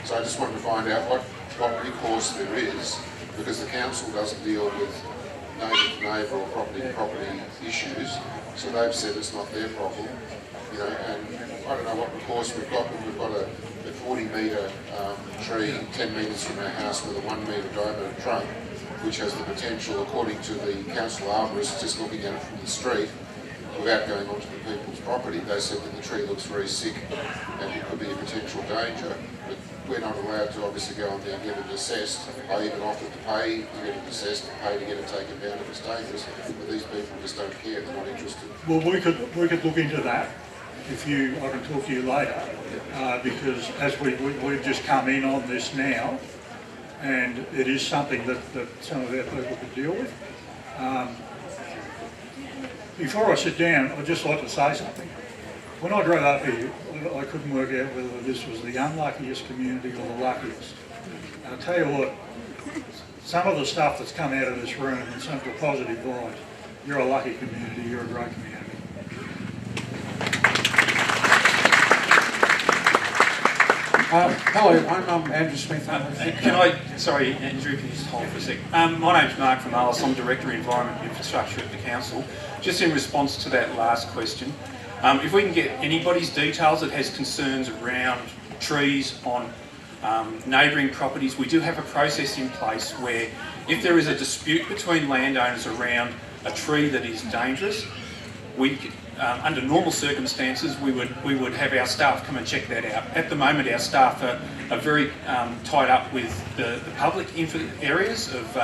So I just wanted to find out what recourse there is, because the council doesn't deal with neighbour to neighbour or property to property issues, so they've said it's not their problem, and I don't know what recourse we've got, but we've got a 40-metre tree 10 metres from our house with a 1-metre diameter trunk, which has the potential, according to the council arborist, just looking at it from the street, without going onto the people's property, they said that the tree looks very sick and it could be a potential danger. But we're not allowed to obviously go on there and get it assessed. I even offered to pay to get it assessed and pay to get it taken down if it's dangerous. But these people just don't care, they're not interested. Well, we could look into that. If you, I can talk to you later, because as we've just come in on this now, and it is something that some of our people could deal with. Before I sit down, I'd just like to say something. When I drove up here, I couldn't work out whether this was the unluckiest community or the luckiest. And I'll tell you what, some of the stuff that's come out of this room and some of the positive vibes, you're a lucky community, you're a great community. Hello, I'm Andrew Smith. Sorry, Andrew, can you just hold for a sec? My name's Mark from Alice. I'm Director of Environment and Infrastructure at the Council. Just in response to that last question, if we can get anybody's details that has concerns around trees on neighbouring properties, we do have a process in place where if there is a dispute between landowners around a tree that is dangerous, under normal circumstances, we would have our staff come and check that out. At the moment, our staff are very tied up with the public areas of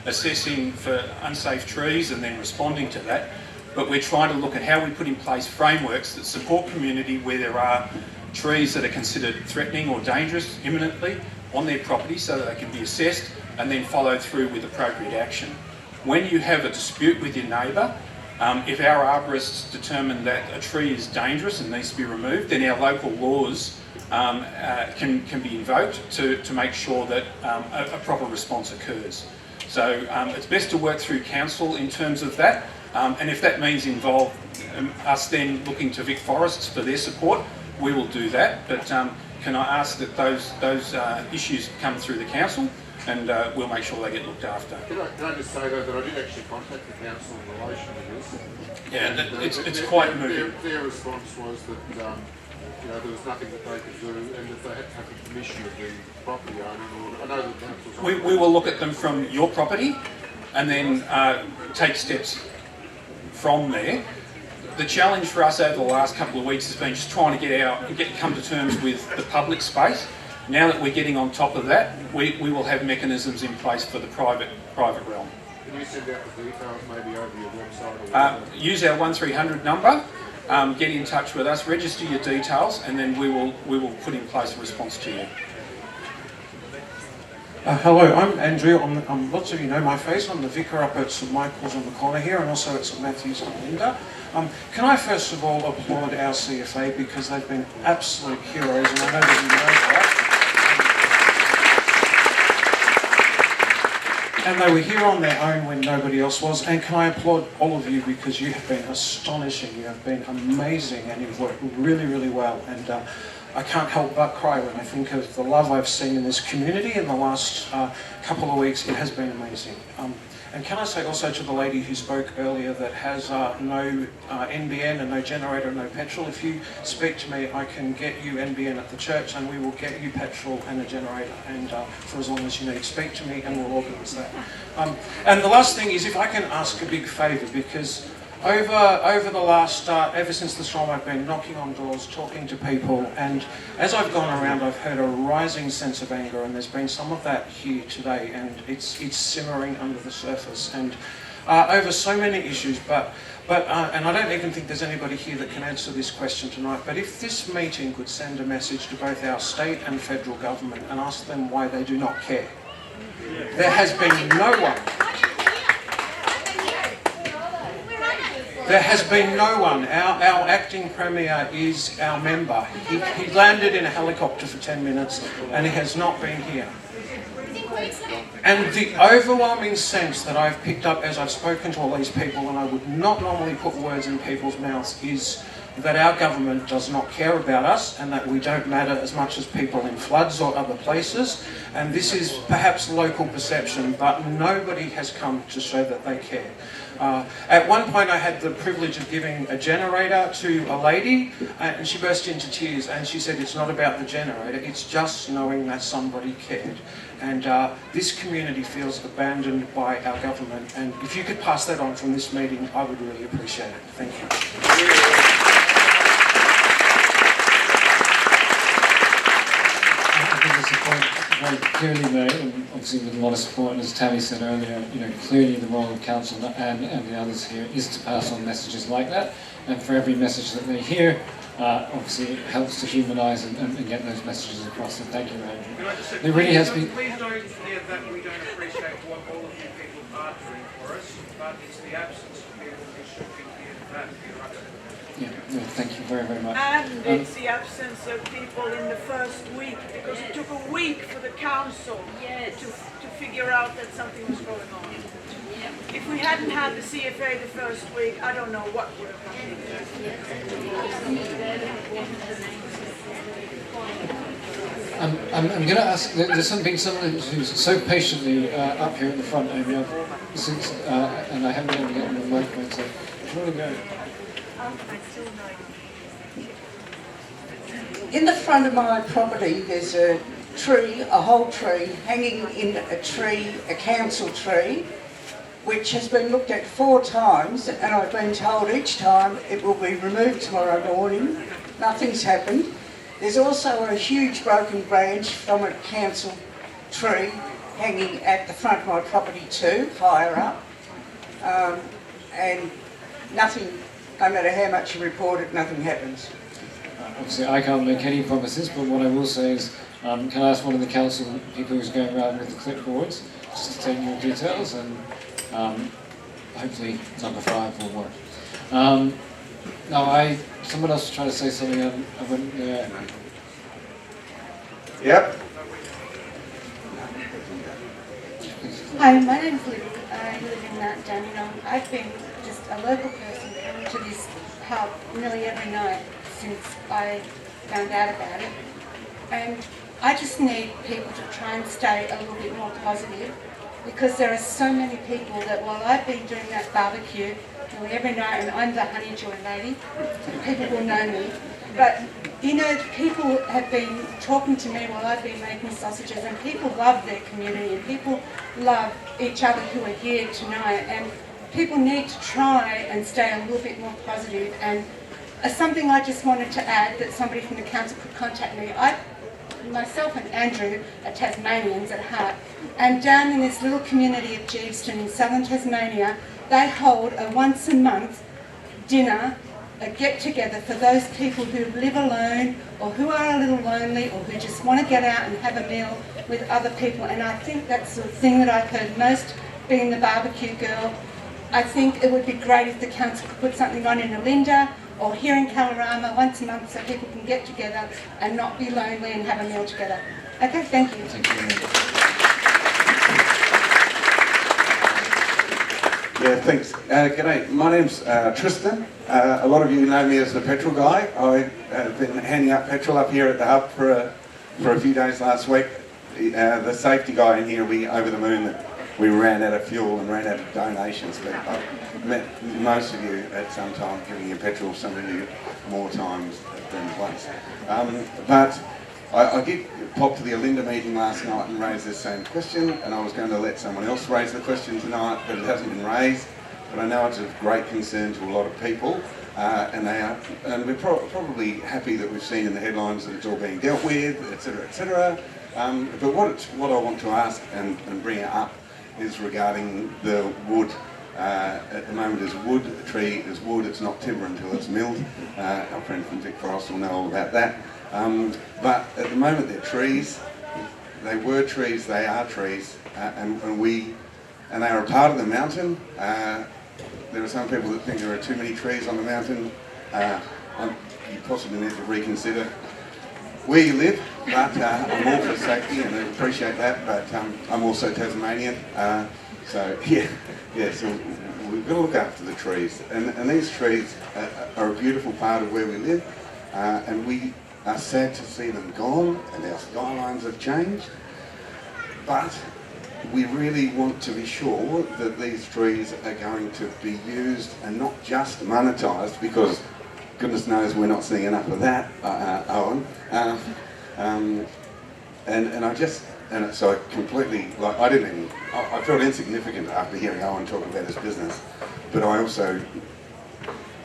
assessing for unsafe trees and then responding to that. But we're trying to look at how we put in place frameworks that support community where there are trees that are considered threatening or dangerous imminently on their property so that they can be assessed and then followed through with appropriate action. When you have a dispute with your neighbour, if our arborists determine that a tree is dangerous and needs to be removed, then our local laws can be invoked to make sure that a proper response occurs. So it's best to work through council in terms of that, and if that means involve us then looking to Vic Forests for their support, we will do that. But can I ask that those issues come through the council, and we'll make sure they get looked after. Can I just say though that I did actually contact the council in relation to this? Yeah, it's quite moving. Their response was that there was nothing that they could do, and that they had to have the permission of the property owner. I know that council's... We will look at them from your property, and then take steps from there. The challenge for us over the last couple of weeks has been just trying to come to terms with the public space. Now that we're getting on top of that, we will have mechanisms in place for the private realm. Can you send out the details maybe over your website? Or whatever? Use our 1300 number, get in touch with us, register your details, and then we will put in place a response to you. Hello, I'm Andrew. Lots of you know my face. I'm the vicar up at St Michael's on the corner here, and also at St Matthew's on Linda. Can I first of all applaud our CFA because they've been absolute heroes, and I know that you know that. And they were here on their own when nobody else was. And can I applaud all of you because you have been astonishing, you have been amazing, and you've worked really, really well. And I can't help but cry when I think of the love I've seen in this community in the last couple of weeks. It has been amazing. And can I say also to the lady who spoke earlier that has no NBN and no generator and no petrol, if you speak to me, I can get you NBN at the church and we will get you petrol and a generator, and for as long as you need. Speak to me and we'll organise that. And the last thing is, if I can ask a big favour, because over the last, ever since the storm, I've been knocking on doors, talking to people, and as I've gone around, I've heard a rising sense of anger, and there's been some of that here today, and it's simmering under the surface, and over so many issues, and I don't even think there's anybody here that can answer this question tonight, but if this meeting could send a message to both our state and federal government and ask them why they do not care. There has been no one. There has been no one. Our acting Premier is our member. He landed in a helicopter for 10 minutes and he has not been here. And the overwhelming sense that I've picked up as I've spoken to all these people, and I would not normally put words in people's mouths, is that our government does not care about us and that we don't matter as much as people in floods or other places. And this is perhaps local perception, but nobody has come to show that they care. At one point I had the privilege of giving a generator to a lady, and she burst into tears and she said it's not about the generator, it's just knowing that somebody cared. And this community feels abandoned by our government, and if you could pass that on from this meeting, I would really appreciate it. Thank you. I think there's a very clearly made, and obviously with a lot of support, and as Tammy said earlier, clearly the role of council and the others here is to pass on messages like that, and for every message that they hear, obviously it helps to humanise and get those messages across, so thank you, Andrew. Can I just say, There really has been... Please don't hear that we don't appreciate what all of you people are doing for us, but it's the absence of people who should be here that we are. Yeah, no, thank you very, very much. And it's the absence of people in the first week, because it took a week for the council to figure out that something was going on. If we hadn't had the CFA the first week, I don't know what would have happened. I'm going to ask, there's been someone who's so patiently up here at the front, Amy, and I haven't been able to get on the microphone, so do you want to go? In the front of my property there's a tree, a whole tree, hanging in a council tree, which has been looked at 4 times, and I've been told each time it will be removed tomorrow morning. Nothing's happened. There's also a huge broken branch from a council tree hanging at the front of my property too, higher up, and nothing. No matter how much you report it, nothing happens. Obviously, I can't make any promises, but what I will say is, can I ask one of the council people who's going around with the clipboards just to take your details, and hopefully number 5 will work. Now, someone else was trying to say something. I wouldn't. Yep. Hi, my name's Libby. I live in Dandenong. I've been just a local person coming to this pub nearly every night since I found out about it. And I just need people to try and stay a little bit more positive, because there are so many people that while I've been doing that barbecue nearly every night, and I'm the honey joy lady, people will know me, but people have been talking to me while I've been making sausages, and people love their community, and people love each other who are here tonight, and people need to try and stay a little bit more positive. And something I just wanted to add, that somebody from the council could contact me. Myself and Andrew are Tasmanians at heart, and down in this little community of Geeveston in southern Tasmania, they hold a once a month dinner, a get-together for those people who live alone or who are a little lonely or who just want to get out and have a meal with other people. And I think that's the thing that I've heard most, being the barbecue girl. I think it would be great if the council could put something on in Alinda or here in Kalorama once a month, so people can get together and not be lonely and have a meal together. Okay, thank you. Thank you. Yeah, thanks. G'day, my name's Tristan. A lot of you know me as the petrol guy. I've been handing out petrol up here at the hub for a few days last week. The safety guy in here, we over the moon that we ran out of fuel and ran out of donations, but I've met most of you at some time giving you petrol, some of you more times than once. But I did pop to the Alinda meeting last night and raise this same question, and I was going to let someone else raise the question tonight, but it hasn't been raised. But I know it's of great concern to a lot of people, and we're probably happy that we've seen in the headlines that it's all being dealt with, etc., etc. But what I want to ask and bring up is regarding the wood. At the moment is wood, a tree is wood, it's not timber until it's milled. Our friend from Vic Forest will know all about that. But at the moment they're trees. They were trees, they are trees, and they are a part of the mountain. There are some people that think there are too many trees on the mountain. You possibly need to reconsider where you live, but I'm all for safety and I appreciate that, but I'm also Tasmanian, so so we've got to look after the trees, and these trees are a beautiful part of where we live, and we are sad to see them gone, and our skylines have changed, but we really want to be sure that these trees are going to be used and not just monetised, because goodness knows we're not seeing enough of that, Owen. So I completely, I felt insignificant after hearing Owen talk about his business, but I also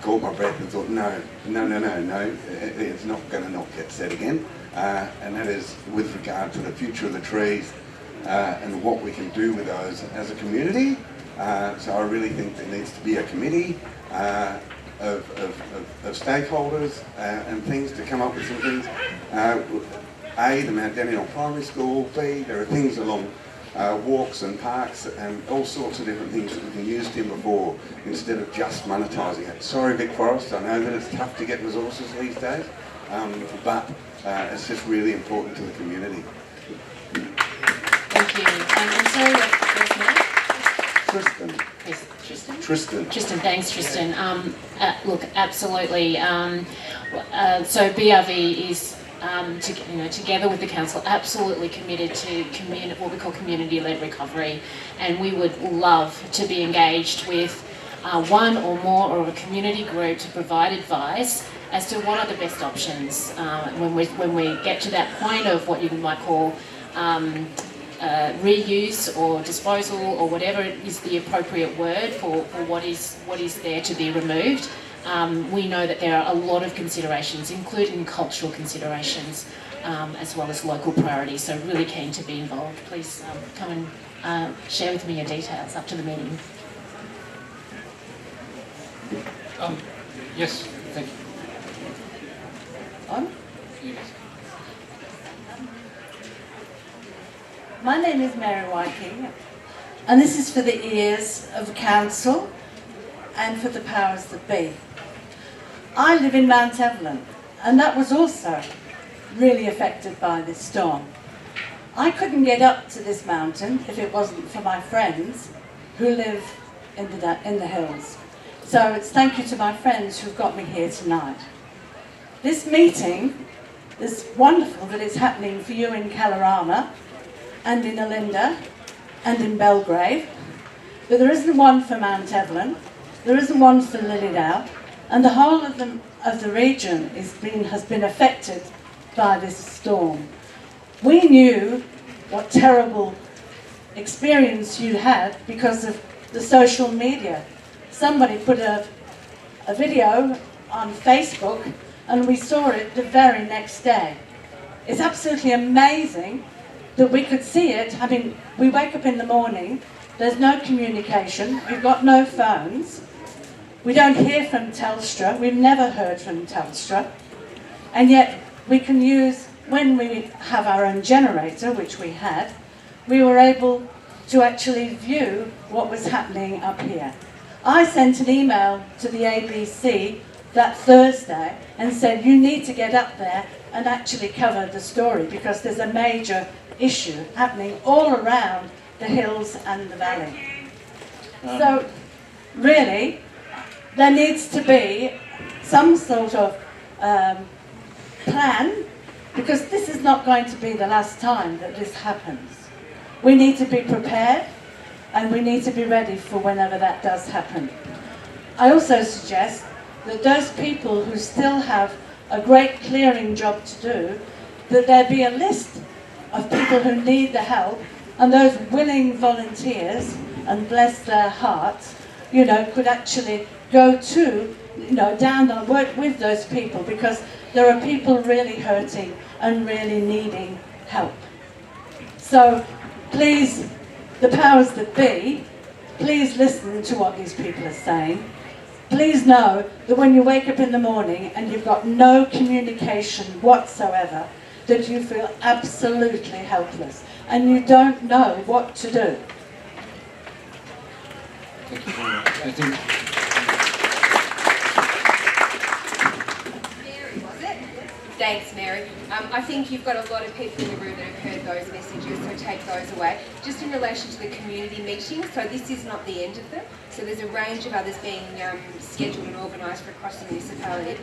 caught my breath and thought, no, it's not going to not get said again. And that is with regard to the future of the trees and what we can do with those as a community. So I really think there needs to be a committee of stakeholders and things to come up with some things. A, the Mount Daniel Primary School. B, there are things along walks and parks and all sorts of different things that we can use timber for instead of just monetising it. Sorry, Vic Forest, I know that it's tough to get resources these days, but it's just really important to the community. Thank you. I'm sorry, where's Matt? Tristan. Yes, Tristan? Tristan, thanks Tristan. Look, absolutely. So BRV is, together with the council, absolutely committed to what we call community-led recovery, and we would love to be engaged with one or more or a community group to provide advice as to what are the best options when we get to that point of what you might call reuse or disposal or whatever is the appropriate word for what is there to be removed. We know that there are a lot of considerations, including cultural considerations, as well as local priorities, so really keen to be involved. Please come and share with me your details up to the meeting. Yes, thank you. On? Yes. My name is Mary Wyking, and this is for the ears of the council and for the powers that be. I live in Mount Evelyn, and that was also really affected by this storm. I couldn't get up to this mountain if it wasn't for my friends who live in the hills. So it's thank you to my friends who've got me here tonight. This meeting is wonderful that it's happening for you in Kalorama and in Olinda and in Belgrave, but there isn't one for Mount Evelyn, there isn't one for Lilydale, and the whole of the region has been affected by this storm. We knew what terrible experience you had because of the social media. Somebody put a video on Facebook and we saw it the very next day. It's absolutely amazing that we could see it. I mean, we wake up in the morning, there's no communication, we've got no phones, we don't hear from Telstra, we've never heard from Telstra, and yet we can use, when we have our own generator, which we had, we were able to actually view what was happening up here. I sent an email to the ABC that Thursday and said, you need to get up there and actually cover the story because there's a major issue happening all around the hills and the valley. So really, there needs to be some sort of plan, because this is not going to be the last time that this happens. We need to be prepared and we need to be ready for whenever that does happen. I also suggest that those people who still have a great clearing job to do, that there be a list of people who need the help, and those willing volunteers, and bless their hearts, could actually go to, down and work with those people, because there are people really hurting and really needing help. So please, the powers that be, please listen to what these people are saying. Please know that when you wake up in the morning and you've got no communication whatsoever, that you feel absolutely helpless and you don't know what to do. Thank you very much. I think Thanks, Mary. I think you've got a lot of people in the room that have heard those messages, so take those away. Just in relation to the community meetings, so this is not the end of them. So there's a range of others being scheduled and organised for across the municipality.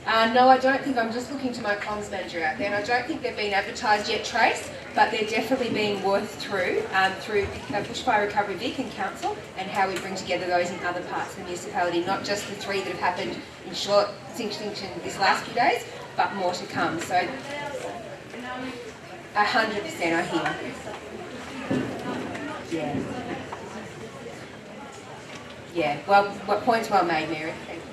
No, I don't think, I'm just looking to my comms manager out there, and I don't think they've been advertised yet, Trace, but they're definitely being worked through Bushfire Recovery Vic and Council, and how we bring together those in other parts of the municipality, not just the 3 that have happened in short succession this last few days, but more to come. So 100% I hear. Yeah. Yeah, well, point's well made, Mary. Thank you.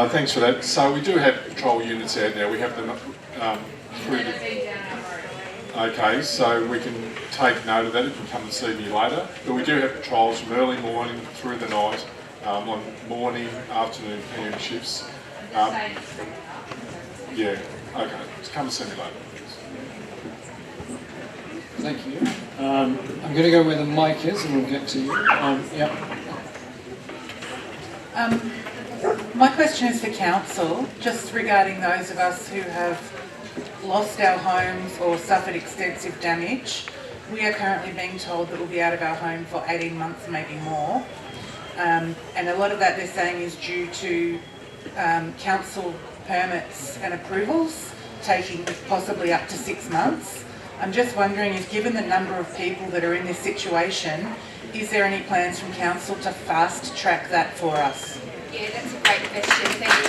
Thanks for that. So we do have patrol units out now. We have them through the... Okay, so we can take note of that if you come and see me later. But we do have patrols from early morning through the night, on morning, afternoon, PM shifts. Yeah, okay. Just come and see me later. Thank you. I'm going to go where the mic is and we'll get to you. Yep. My question is for council, just regarding those of us who have lost our homes or suffered extensive damage. We are currently being told that we'll be out of our home for 18 months, maybe more. And a lot of that they're saying is due to council permits and approvals taking possibly up to 6 months. I'm just wondering if, given the number of people that are in this situation, is there any plans from council to fast track that for us? Yeah, that's a great question, thank you.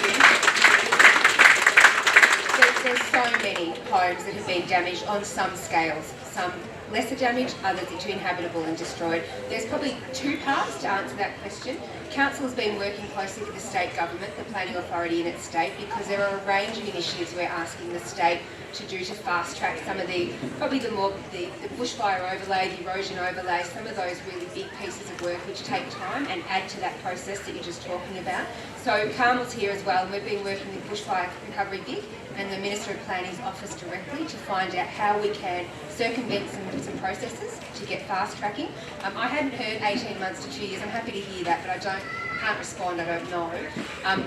There's so many homes that have been damaged on some scales, some lesser damage, others that are inhabitable and destroyed. There's probably two parts to answer that question. Council has been working closely with the state government, the planning authority in its state, because there are a range of initiatives we're asking the state to do to fast track some of the bushfire overlay, the erosion overlay, some of those really big pieces of work which take time and add to that process that you're just talking about. So Carmel's here as well, and we've been working with Bushfire Recovery Vic and the Minister of Planning's office directly to find out how we can circumvent some processes to get fast tracking. I hadn't heard 18 months to 2 years. I'm happy to hear that, but I can't respond, I don't know.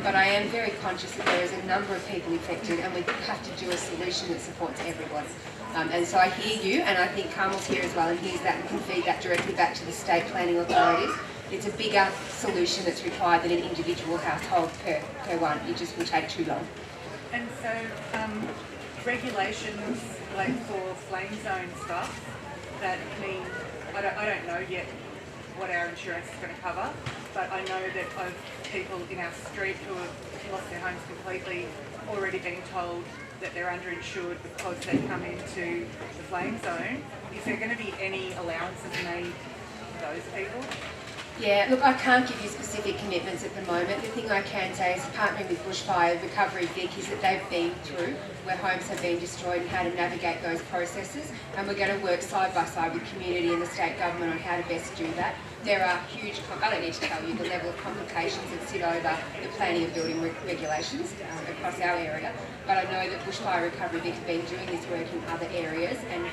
But I am very conscious that there is a number of people affected and we have to do a solution that supports everyone. And so I hear you, and I think Carmel's here as well and hears that and can feed that directly back to the state planning authorities. It's a bigger solution that's required than an individual household per one. It just will take too long. And so, regulations like for flame zone stuff that mean, I don't know yet what our insurance is going to cover, but I know that of people in our street who have lost their homes completely already being told that they're underinsured because they come into the flame zone. Is there going to be any allowances made for those people? Yeah, look, I can't give you specific commitments at the moment. The thing I can say is partnering with Bushfire Recovery Vic is that they've been through where homes have been destroyed and how to navigate those processes, and we're going to work side by side with community and the state government on how to best do that. There are huge, I don't need to tell you the level of complications that sit over the planning and building regulations across our area, but I know that Bushfire Recovery Vic have been doing this work in other areas and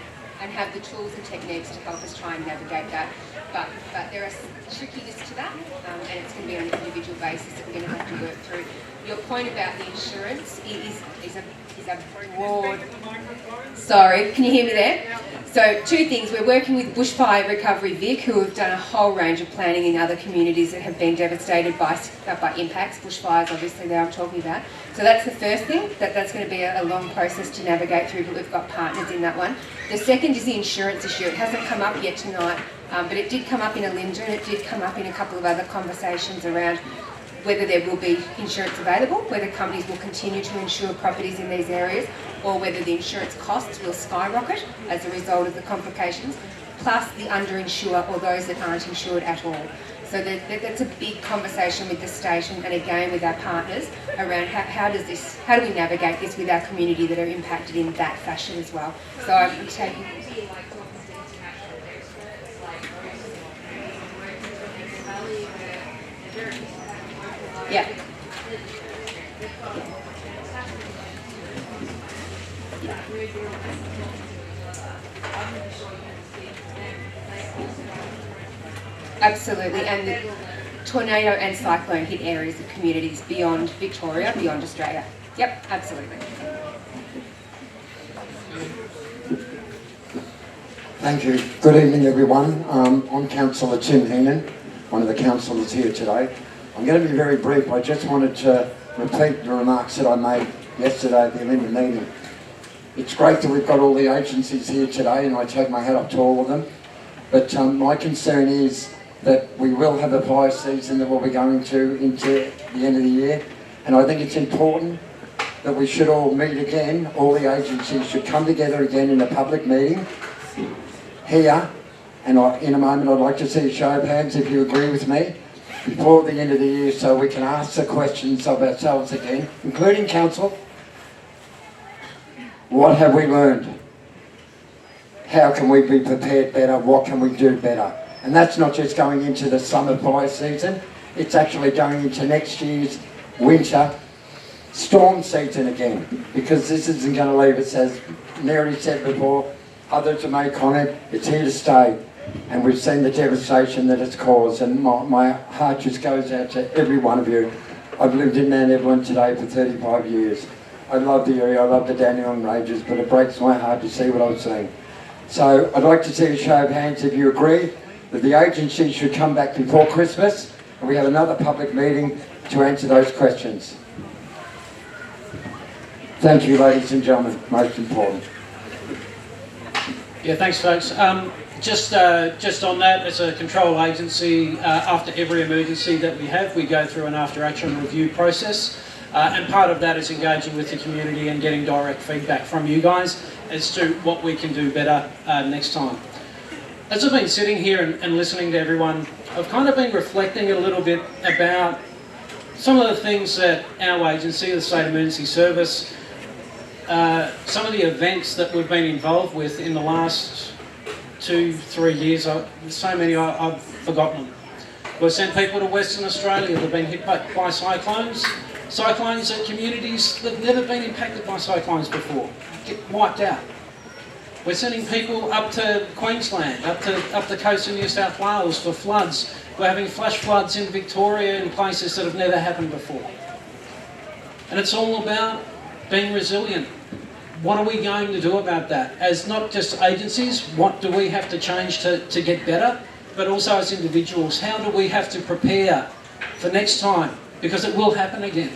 have the tools and techniques to help us try and navigate that. But there are trickiness to that, and it's going to be on an individual basis that we're going to have to work through. Your point about the insurance is a broad... Sorry, can you hear me there? So two things. We're working with Bushfire Recovery Vic, who have done a whole range of planning in other communities that have been devastated by impacts. Bushfires, obviously, that I'm talking about. So that's the first thing, that's going to be a long process to navigate through, but we've got partners in that one. The second is the insurance issue. It hasn't come up yet tonight, but it did come up in Alinda, and it did come up in a couple of other conversations around whether there will be insurance available, whether companies will continue to insure properties in these areas, or whether the insurance costs will skyrocket as a result of the complications, plus the underinsured or those that aren't insured at all. So that's a big conversation with the state and again with our partners around how do we navigate this with our community that are impacted in that fashion as well. So I'm taking... Yeah. Absolutely, and the tornado and cyclone hit areas of communities beyond Victoria, beyond Australia. Yep, absolutely. Thank you. Good evening, everyone. I'm Councillor Tim Heenan, one of the councillors here today. I'm going to be very brief. I just wanted to repeat the remarks that I made yesterday at the Alinda meeting. It's great that we've got all the agencies here today, and I take my hat off to all of them. But my concern is that we will have a fire season that we'll be going to into the end of the year. And I think it's important that we should all meet again. All the agencies should come together again in a public meeting here. And in a moment I'd like to see a show of hands if you agree with me before the end of the year, so we can ask the questions of ourselves again, including council. What have we learned? How can we be prepared better? What can we do better? And that's not just going into the summer fire season, it's actually going into next year's winter storm season again, because this isn't going to leave us, as Mary said before, others have made comment, it's here to stay. And we've seen the devastation that it's caused, and my heart just goes out to every one of you. I've lived in Mount Evelyn today for 35 years. I love the area, I love the Dandenong Ranges, but it breaks my heart to see what I've seen. So I'd like to see a show of hands if you agree that the agency should come back before Christmas and we have another public meeting to answer those questions. Thank you, ladies and gentlemen, most important. Yeah, thanks folks. Just on that, as a control agency, after every emergency that we have, we go through an after-action review process. And part of that is engaging with the community and getting direct feedback from you guys as to what we can do better next time. As I've been sitting here and listening to everyone, I've kind of been reflecting a little bit about some of the things that our agency, the State Emergency Service, some of the events that we've been involved with in the last 2-3 years, so many I've forgotten them. We've sent people to Western Australia that have been hit by cyclones. Cyclones at communities that have never been impacted by cyclones before get wiped out. We're sending people up to Queensland, up the coast of New South Wales for floods. We're having flash floods in Victoria in places that have never happened before. And it's all about being resilient. What are we going to do about that? As not just agencies, what do we have to change to get better? But also as individuals, how do we have to prepare for next time? Because it will happen again.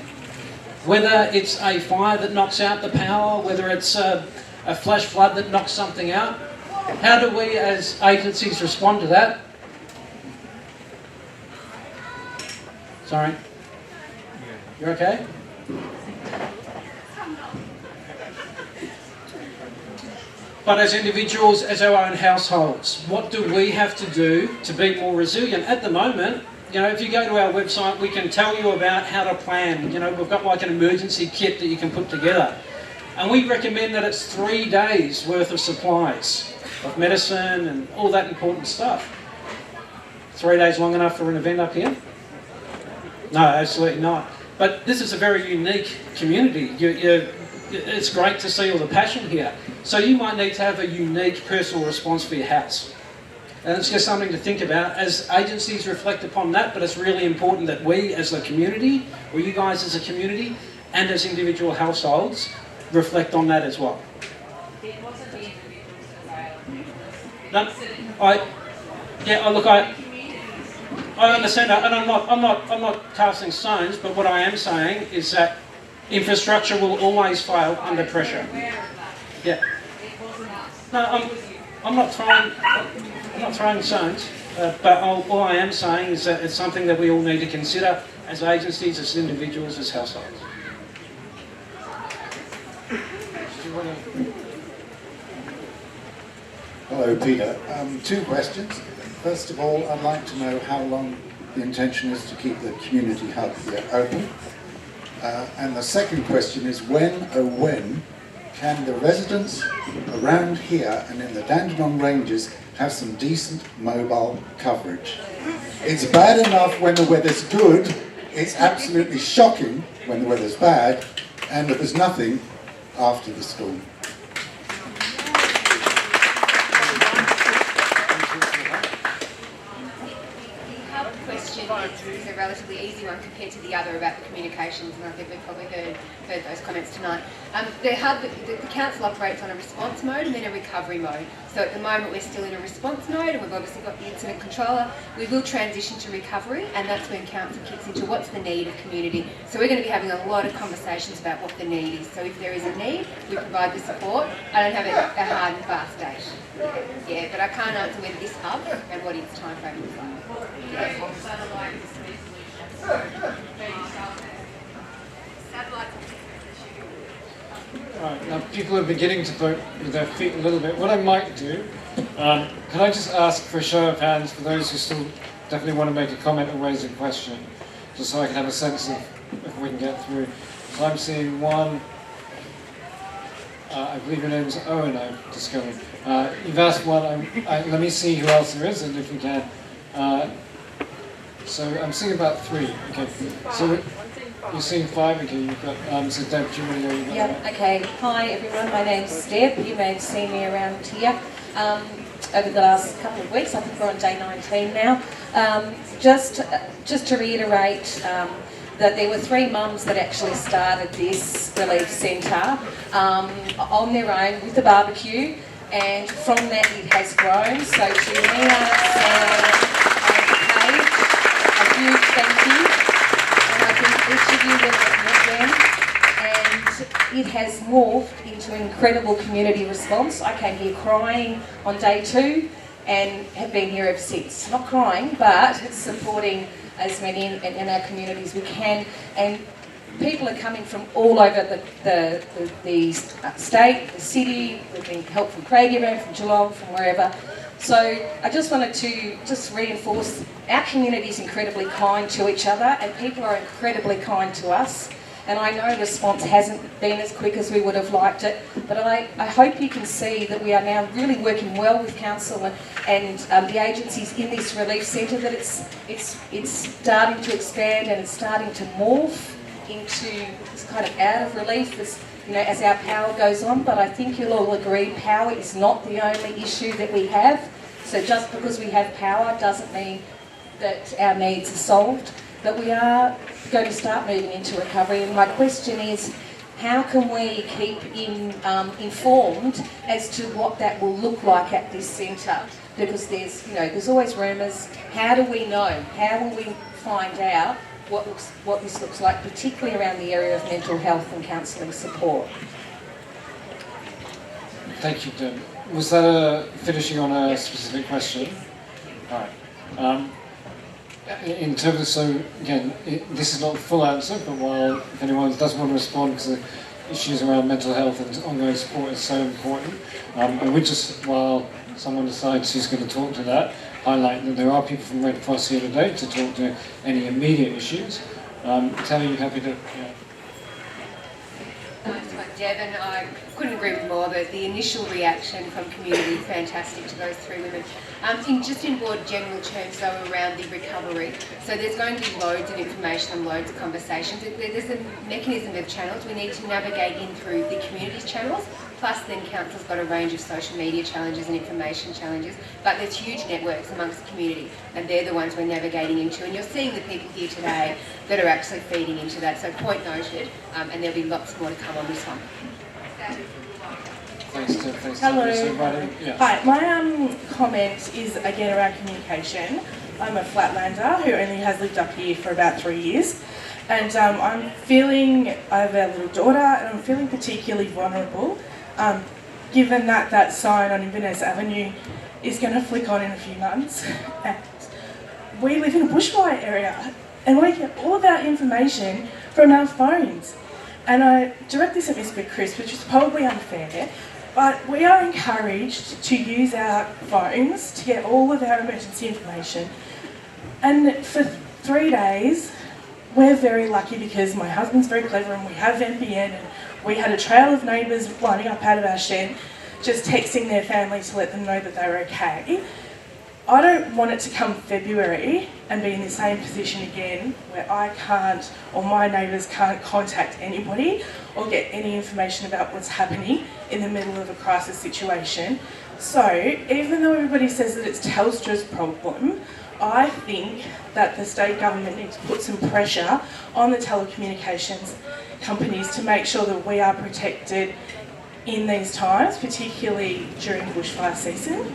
Whether it's a fire that knocks out the power, whether it's a flash flood that knocks something out, how do we as agencies respond to that? Sorry? You're okay? But as individuals, as our own households, what do we have to do to be more resilient? At the moment, you know, if you go to our website, we can tell you about how to plan. You know, we've got like an emergency kit that you can put together. And we recommend that it's 3 days worth of supplies, of medicine and all that important stuff. 3 days long enough for an event up here? No, absolutely not. But this is a very unique community. It's great to see all the passion here. So you might need to have a unique personal response for your house. And it's just something to think about as agencies reflect upon that, but it's really important that we as a community, or you guys as a community, and as individual households, reflect on that as well. No, I understand that, and I'm not casting stones, but what I am saying is that infrastructure will always fail under pressure. Yeah. No, I'm not throwing stones, but all I am saying is that it's something that we all need to consider as agencies, as individuals, as households. Hello, Peter. 2 questions. First of all, I'd like to know how long the intention is to keep the community hub here open. And the second question is when can the residents around here and in the Dandenong Ranges have some decent mobile coverage? It's bad enough when the weather's good, it's absolutely shocking when the weather's bad, and that there's nothing after the storm. Is a relatively easy one compared to the other about the communications, and I think we've probably heard those comments tonight. The hub, the council operates on a response mode and then a recovery mode. So at the moment we're still in a response mode, and we've obviously got the incident controller. We will transition to recovery, and that's when council kicks into what's the need of community. So we're going to be having a lot of conversations about what the need is. So if there is a need, we provide the support. I don't have a hard and fast date. Yeah, but I can't answer whether this hub and what its time frame looks like. Right, now people are beginning to vote with their feet a little bit. What I might do, can I just ask for a show of hands for those who still definitely want to make a comment or raise a question, just so I can have a sense of if we can get through. So I'm seeing one, I believe your name's Owen, I've discovered. You've asked one, let me see who else there is, and if we can. So I'm seeing about 3, okay. So you're seeing 5, okay, you've got, so Deb, do you want to go? Yeah, okay. Hi everyone, my name's Deb. You may have seen me around here over the last couple of weeks. I think we're on day 19 now. Just to reiterate that there were 3 mums that actually started this relief centre on their own with a barbecue, and from that it has grown. So to Nina, Sam and Paige, a huge thank you. I think each of you will have met them, and it has morphed into an incredible community response. I came here crying on day 2 and have been here ever since. Not crying, but supporting as many in our community as we can. And people are coming from all over the state, the city. We've been help from Craigieburn, from Geelong, from wherever. So I just wanted to just reinforce our community is incredibly kind to each other, and people are incredibly kind to us. And I know response hasn't been as quick as we would have liked it, but I hope you can see that we are now really working well with council and the agencies in this relief centre, that it's starting to expand and it's starting to morph into this kind of out of relief as our power goes on. But I think you'll all agree power is not the only issue that we have. So just because we have power doesn't mean that our needs are solved. But we are going to start moving into recovery, and my question is, how can we keep informed as to what that will look like at this centre? Because there's always rumours. How do we know? How will we find out what this looks like, particularly around the area of mental health and counselling support? Thank you, Deb. Was that finishing on a specific question? All right. In terms of, so again, this is not the full answer, but while if anyone does want to respond, because the issues around mental health and ongoing support is so important, I would just, while someone decides who's going to talk to that, highlight that there are people from Red Cross here today to talk to any immediate issues. Tell you happy to. Yeah. Nice one, Deb, and I couldn't agree with more. The initial reaction from community is fantastic to those 3 women. In broad general terms though around the recovery, so there's going to be loads of information and loads of conversations. There's a mechanism of channels we need to navigate in through the community's channels, plus then council's got a range of social media challenges and information challenges, but there's huge networks amongst the community, and they're the ones we're navigating into, and you're seeing the people here today that are actually feeding into that, so point noted, and there'll be lots more to come on this one. Thanks, Tim. Thanks, Hello. Yeah. Hi, my comment is again around communication. I'm a flatlander who only has lived up here for about 3 years, and I have a little daughter, and I'm feeling particularly vulnerable, given that that sign on Inverness Avenue is going to flick on in a few months. And we live in a bushfire area, and we get all of our information from our phones. And I direct this at Mr. Chris, which is probably unfair, but we are encouraged to use our phones to get all of our emergency information. And for 3 days, we're very lucky because my husband's very clever and we have NBN, and we had a trail of neighbours lining up out of our shed, just texting their family to let them know that they're okay. I don't want it to come February and be in the same position again where I can't, or my neighbours can't contact anybody or get any information about what's happening in the middle of a crisis situation. So even though everybody says that it's Telstra's problem, I think that the state government needs to put some pressure on the telecommunications companies to make sure that we are protected in these times, particularly during bushfire season,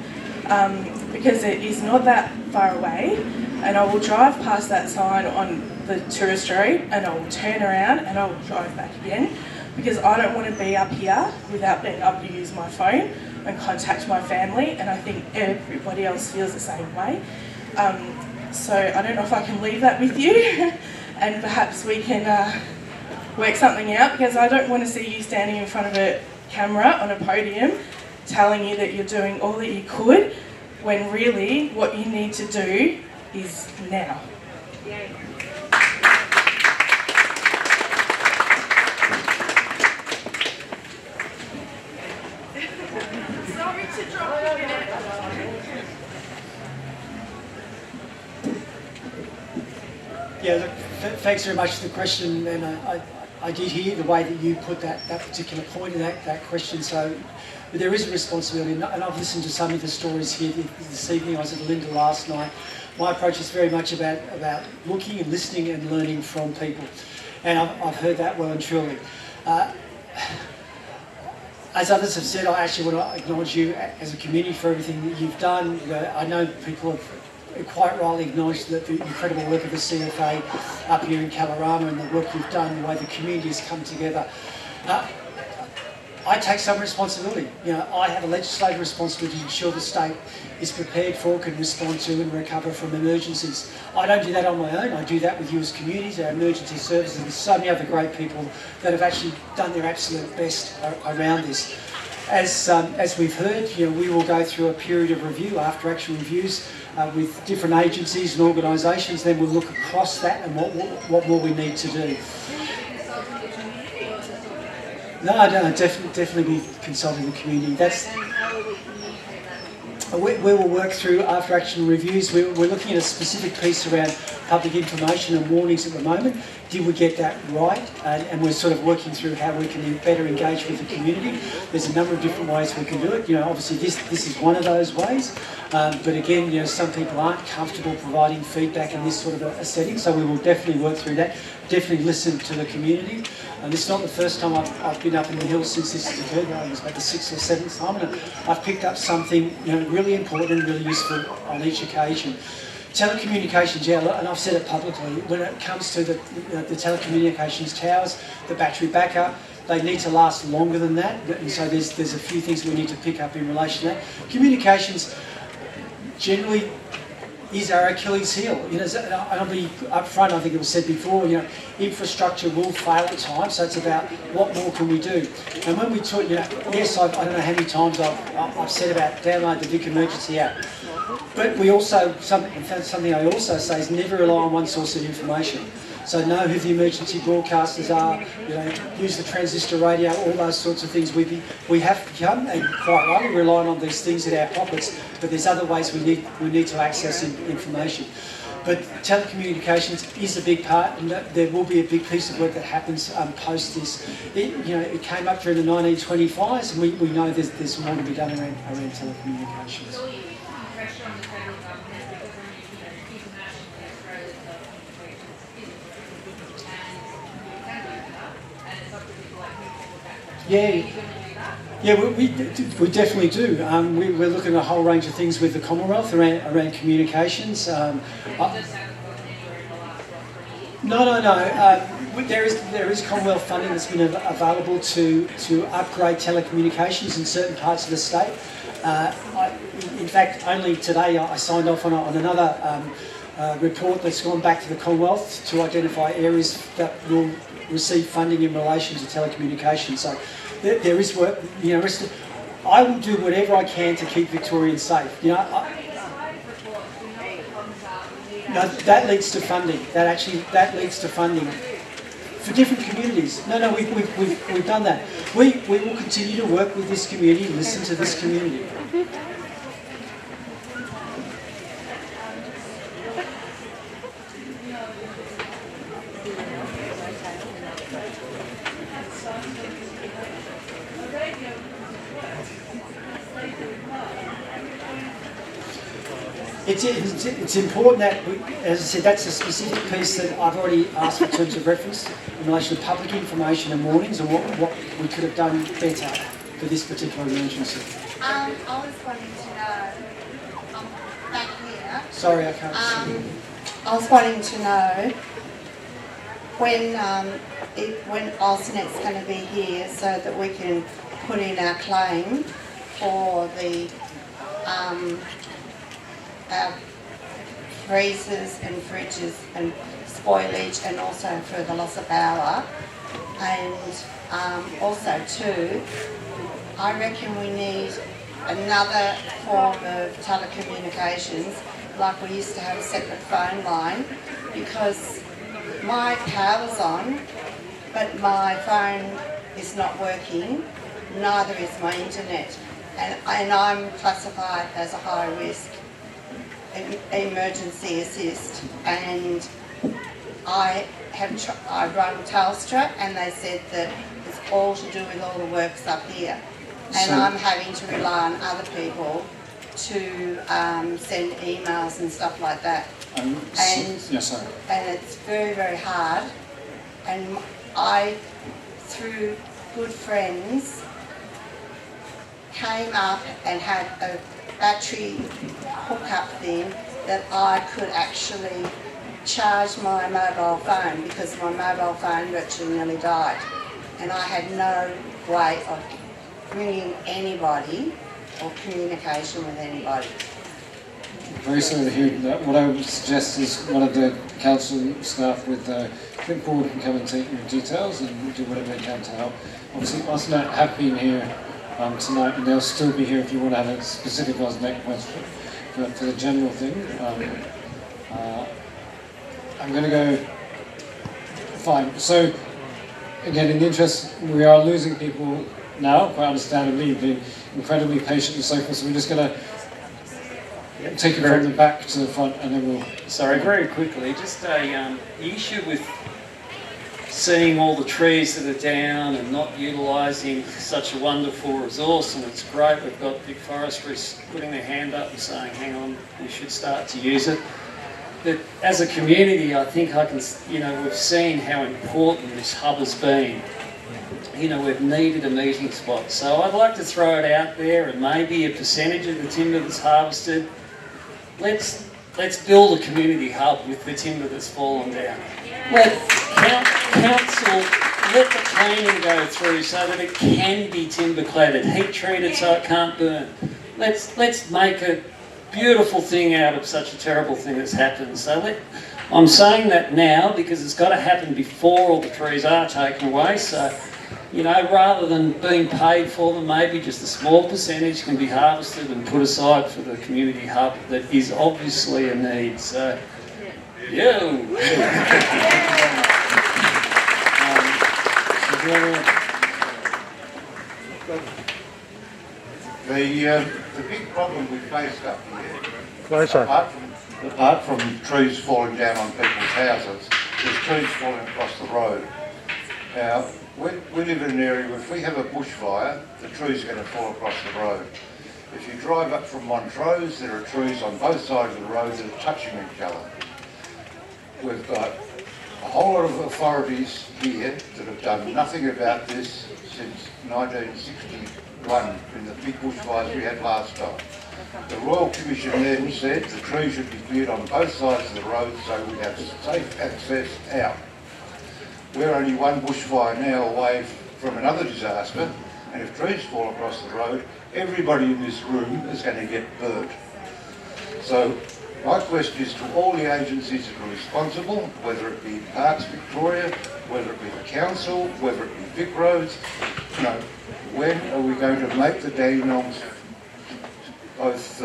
because it is not that far away, and I will drive past that sign on the tourist road and I will turn around and I will drive back again, because I don't want to be up here without being able to use my phone and contact my family, and I think everybody else feels the same way. So I don't know if I can leave that with you and perhaps we can work something out, because I don't want to see you standing in front of a camera on a podium telling you that you're doing all that you could, when really what you need to do is now. Sorry to drop you in it. Yeah, look, thanks very much for the question, and I did hear the way that you put that particular point in that question, so but there is a responsibility, and I've listened to some of the stories here this evening. I was at Linda last night. My approach is very much about looking and listening and learning from people, and I've heard that well and truly. As others have said, I actually want to acknowledge you as a community for everything that you've done. I know people have quite rightly acknowledged the incredible work of the CFA up here in Kalorama and the work you've done, the way the community has come together. I take some responsibility. I have a legislative responsibility to ensure the state is prepared for, can respond to and recover from emergencies. I don't do that on my own. I do that with you as communities, our emergency services, and so many other great people that have actually done their absolute best around this. As we've heard, we will go through a period of review, after action reviews, with different agencies and organisations. Then we'll look across that and what more we need to do. No, definitely be consulting the community. We will work through after action reviews. We're looking at a specific piece around public information and warnings at the moment. Did we get that right? And we're sort of working through how we can better engage with the community. There's a number of different ways we can do it. Obviously this is one of those ways. But again, some people aren't comfortable providing feedback in this sort of a setting, so we will definitely work through that. Definitely listen to the community. And it's not the first time I've been up in the hills since this has occurred. I think it's about the 6th or 7th time, and I've picked up something really important and really useful on each occasion. Telecommunications, and I've said it publicly, when it comes to the telecommunications towers, the battery backup, they need to last longer than that, and so there's a few things we need to pick up in relation to that. Communications generally is our Achilles heel. And I'll be upfront, I think it was said before, infrastructure will fail at times, so it's about what more can we do. And when we talk, yes, I don't know how many times I've said about download the Vic Emergency app, but we also, something I also say is never rely on one source of information. So know who the emergency broadcasters are, use the transistor radio, all those sorts of things. We have become, and quite rightly, relying on these things in our pockets, but there's other ways we need to access information. But telecommunications is a big part, and there will be a big piece of work that happens post this. It came up during the 1925s, and we know there's more to be done around telecommunications. Yeah, we definitely do. We're looking at a whole range of things with the Commonwealth around communications. No. There is Commonwealth funding that's been available to upgrade telecommunications in certain parts of the state. In fact, only today I signed off on another report that's gone back to the Commonwealth to identify areas that will receive funding in relation to telecommunications. So there is work. I will do whatever I can to keep Victorians safe. That leads to funding. That leads to funding for different communities. We've done that. We will continue to work with this community, listen to this community. It's important that, as I said, that's a specific piece that I've already asked for in terms of reference in relation to public information and warnings and what we could have done better for this particular emergency. I was wanting to know, back here. Sorry, I can't see. I was wanting to know when AusNet's going to be here so that we can put in our claim for the our freezers and fridges and spoilage, and also for the loss of power. And also too, I reckon we need another form of telecommunications, like we used to have a separate phone line, because my power's on, but my phone is not working, neither is my internet. And I'm classified as a high risk emergency assist, and I run Telstra, and they said that it's all to do with all the works up here, and I'm having to rely on other people to send emails and stuff like that, and it's very, very hard. And I, through good friends, came up and had a battery hookup thing that I could actually charge my mobile phone, because my mobile phone virtually nearly died, and I had no way of ringing anybody or communication with anybody. Very sorry to hear that. What I would suggest is one of the council staff with clipboard can come and take your details and do whatever they can to help. Obviously, AusNet have been here tonight, and they'll still be here if you want to have a specific AusNet question. But for the general thing, I'm going to go. Fine. So, again, in the interest, we are losing people now, quite understandably. You've been incredibly patient and so forth, so we're just going to take it from the back to the front, and then we'll... Sorry, very quickly, just the issue with seeing all the trees that are down and not utilising such a wonderful resource, and it's great we've got big foresters putting their hand up and saying, hang on, we should start to use it. But as a community, I think we've seen how important this hub has been. We've needed a meeting spot. So I'd like to throw it out there, and maybe a percentage of the timber that's harvested, let's build a community hub with the timber that's fallen down. Let council let the planning go through so that it can be timber cladded, heat treated so it can't burn. Let's make a beautiful thing out of such a terrible thing that's happened. So I'm saying that now because it's got to happen before all the trees are taken away. So, rather than being paid for them, maybe just a small percentage can be harvested and put aside for the community hub that is obviously a need. So, The big problem we faced up here, apart from trees falling down on people's houses, there's trees falling across the road. Now, we live in an area where if we have a bushfire, the trees are going to fall across the road. If you drive up from Montrose, there are trees on both sides of the road that are touching each other. We've got a whole lot of authorities here that have done nothing about this since 1961, in the big bushfires we had last time. The Royal Commission then said the trees should be cleared on both sides of the road so we have safe access out. We're only one bushfire now away from another disaster, and if trees fall across the road, everybody in this room is going to get burnt. So my question is to all the agencies that are responsible, whether it be Parks Victoria, whether it be the council, whether it be Vic Roads, when are we going to make the Dandenongs both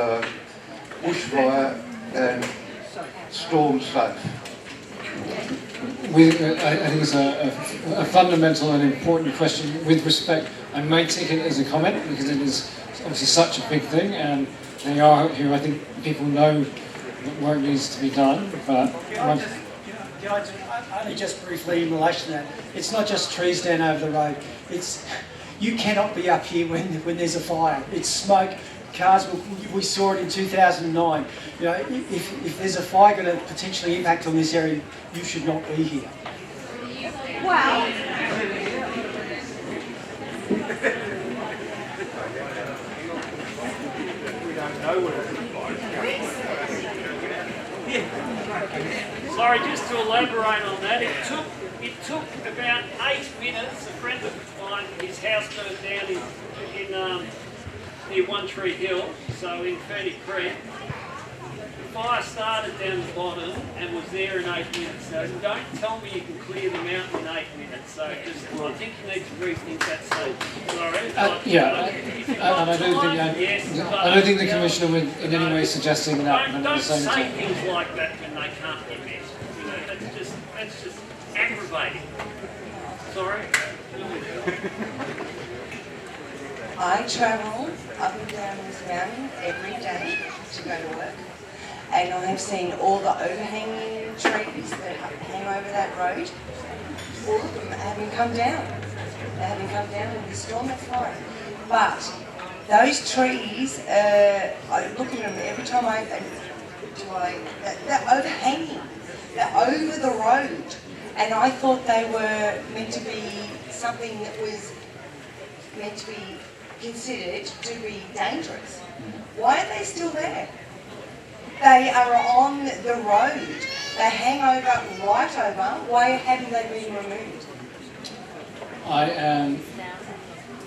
bushfire and storm safe? I think it's a fundamental and important question. With respect, I might take it as a comment because it is obviously such a big thing, and they are here. I think people know that work needs to be done. But only just briefly in relation to that, it's not just trees down over the road. You cannot be up here when there's a fire. It's smoke, cars. We saw it in 2009. You know, if there's a fire going to potentially impact on this area, you should not be here. Well, we don't know what it's Sorry, just to elaborate on that, it took about 8 minutes. A friend of mine, his house burned down in near One Tree Hill, so in Ferny Creek. The fire started down the bottom and was there in 8 minutes. So don't tell me you can clear the mountain in 8 minutes. So just, I think you need to rethink that statement. Sorry. I don't think the Commissioner would in any way suggesting that. But at Don't the same say time, things like that when they can't be met. You know, that's just aggravating. Sorry. I travel up and down this mountain every day to go to work, and I have seen all the overhanging trees that hang over that road. All of them haven't come down. They haven't come down in the storm that's fine. But those trees, I look at them every time they're overhanging. They're over the road. And I thought they were meant to be something that was meant to be considered to be dangerous. Why are they still there? They are on the road. They hang over, right over. Why haven't they been removed? I am,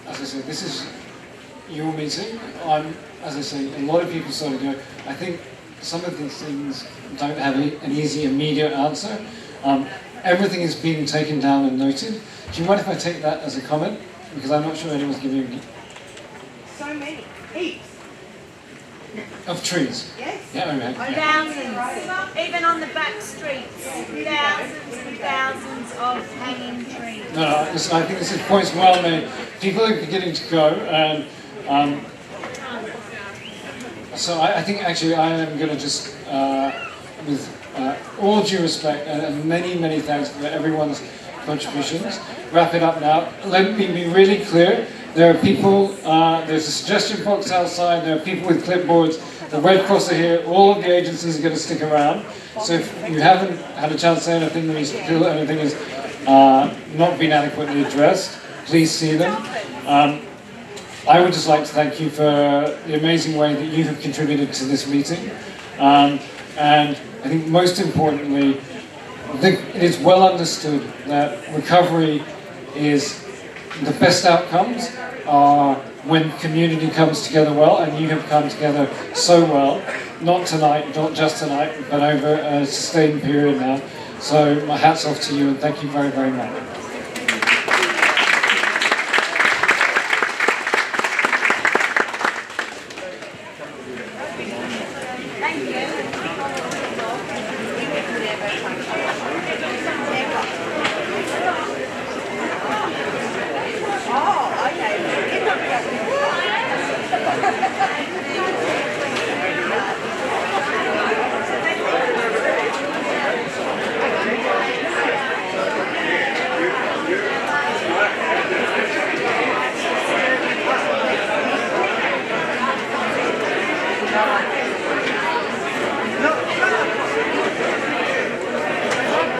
as I said, this is your meeting. As I say, a lot of people sort of go, I think some of these things don't have an easy, immediate answer. Everything is being taken down and noted. Do you mind if I take that as a comment? Because I'm not sure anyone's giving me... so many, heaps. Of trees? Yes. Yeah, okay. Thousands, even on the back streets, thousands and thousands of hanging trees. No, listen, I think this is points well made. People are beginning to go, and so I think actually I am going to just, with all due respect and many, many thanks for everyone's contributions, wrap it up now. Let me be really clear. There are people, there's a suggestion box outside, there are people with clipboards, the Red Cross are here, all of the agencies are going to stick around. So if you haven't had a chance to say anything that you feel anything has not been adequately addressed, please see them. I would just like to thank you for the amazing way that you have contributed to this meeting. And I think most importantly, I think it is well understood that recovery is the best outcomes are when community comes together well, and you have come together so well, not tonight, not just tonight, but over a sustained period now. So my hat's off to you, and thank you very, very much. Thank you.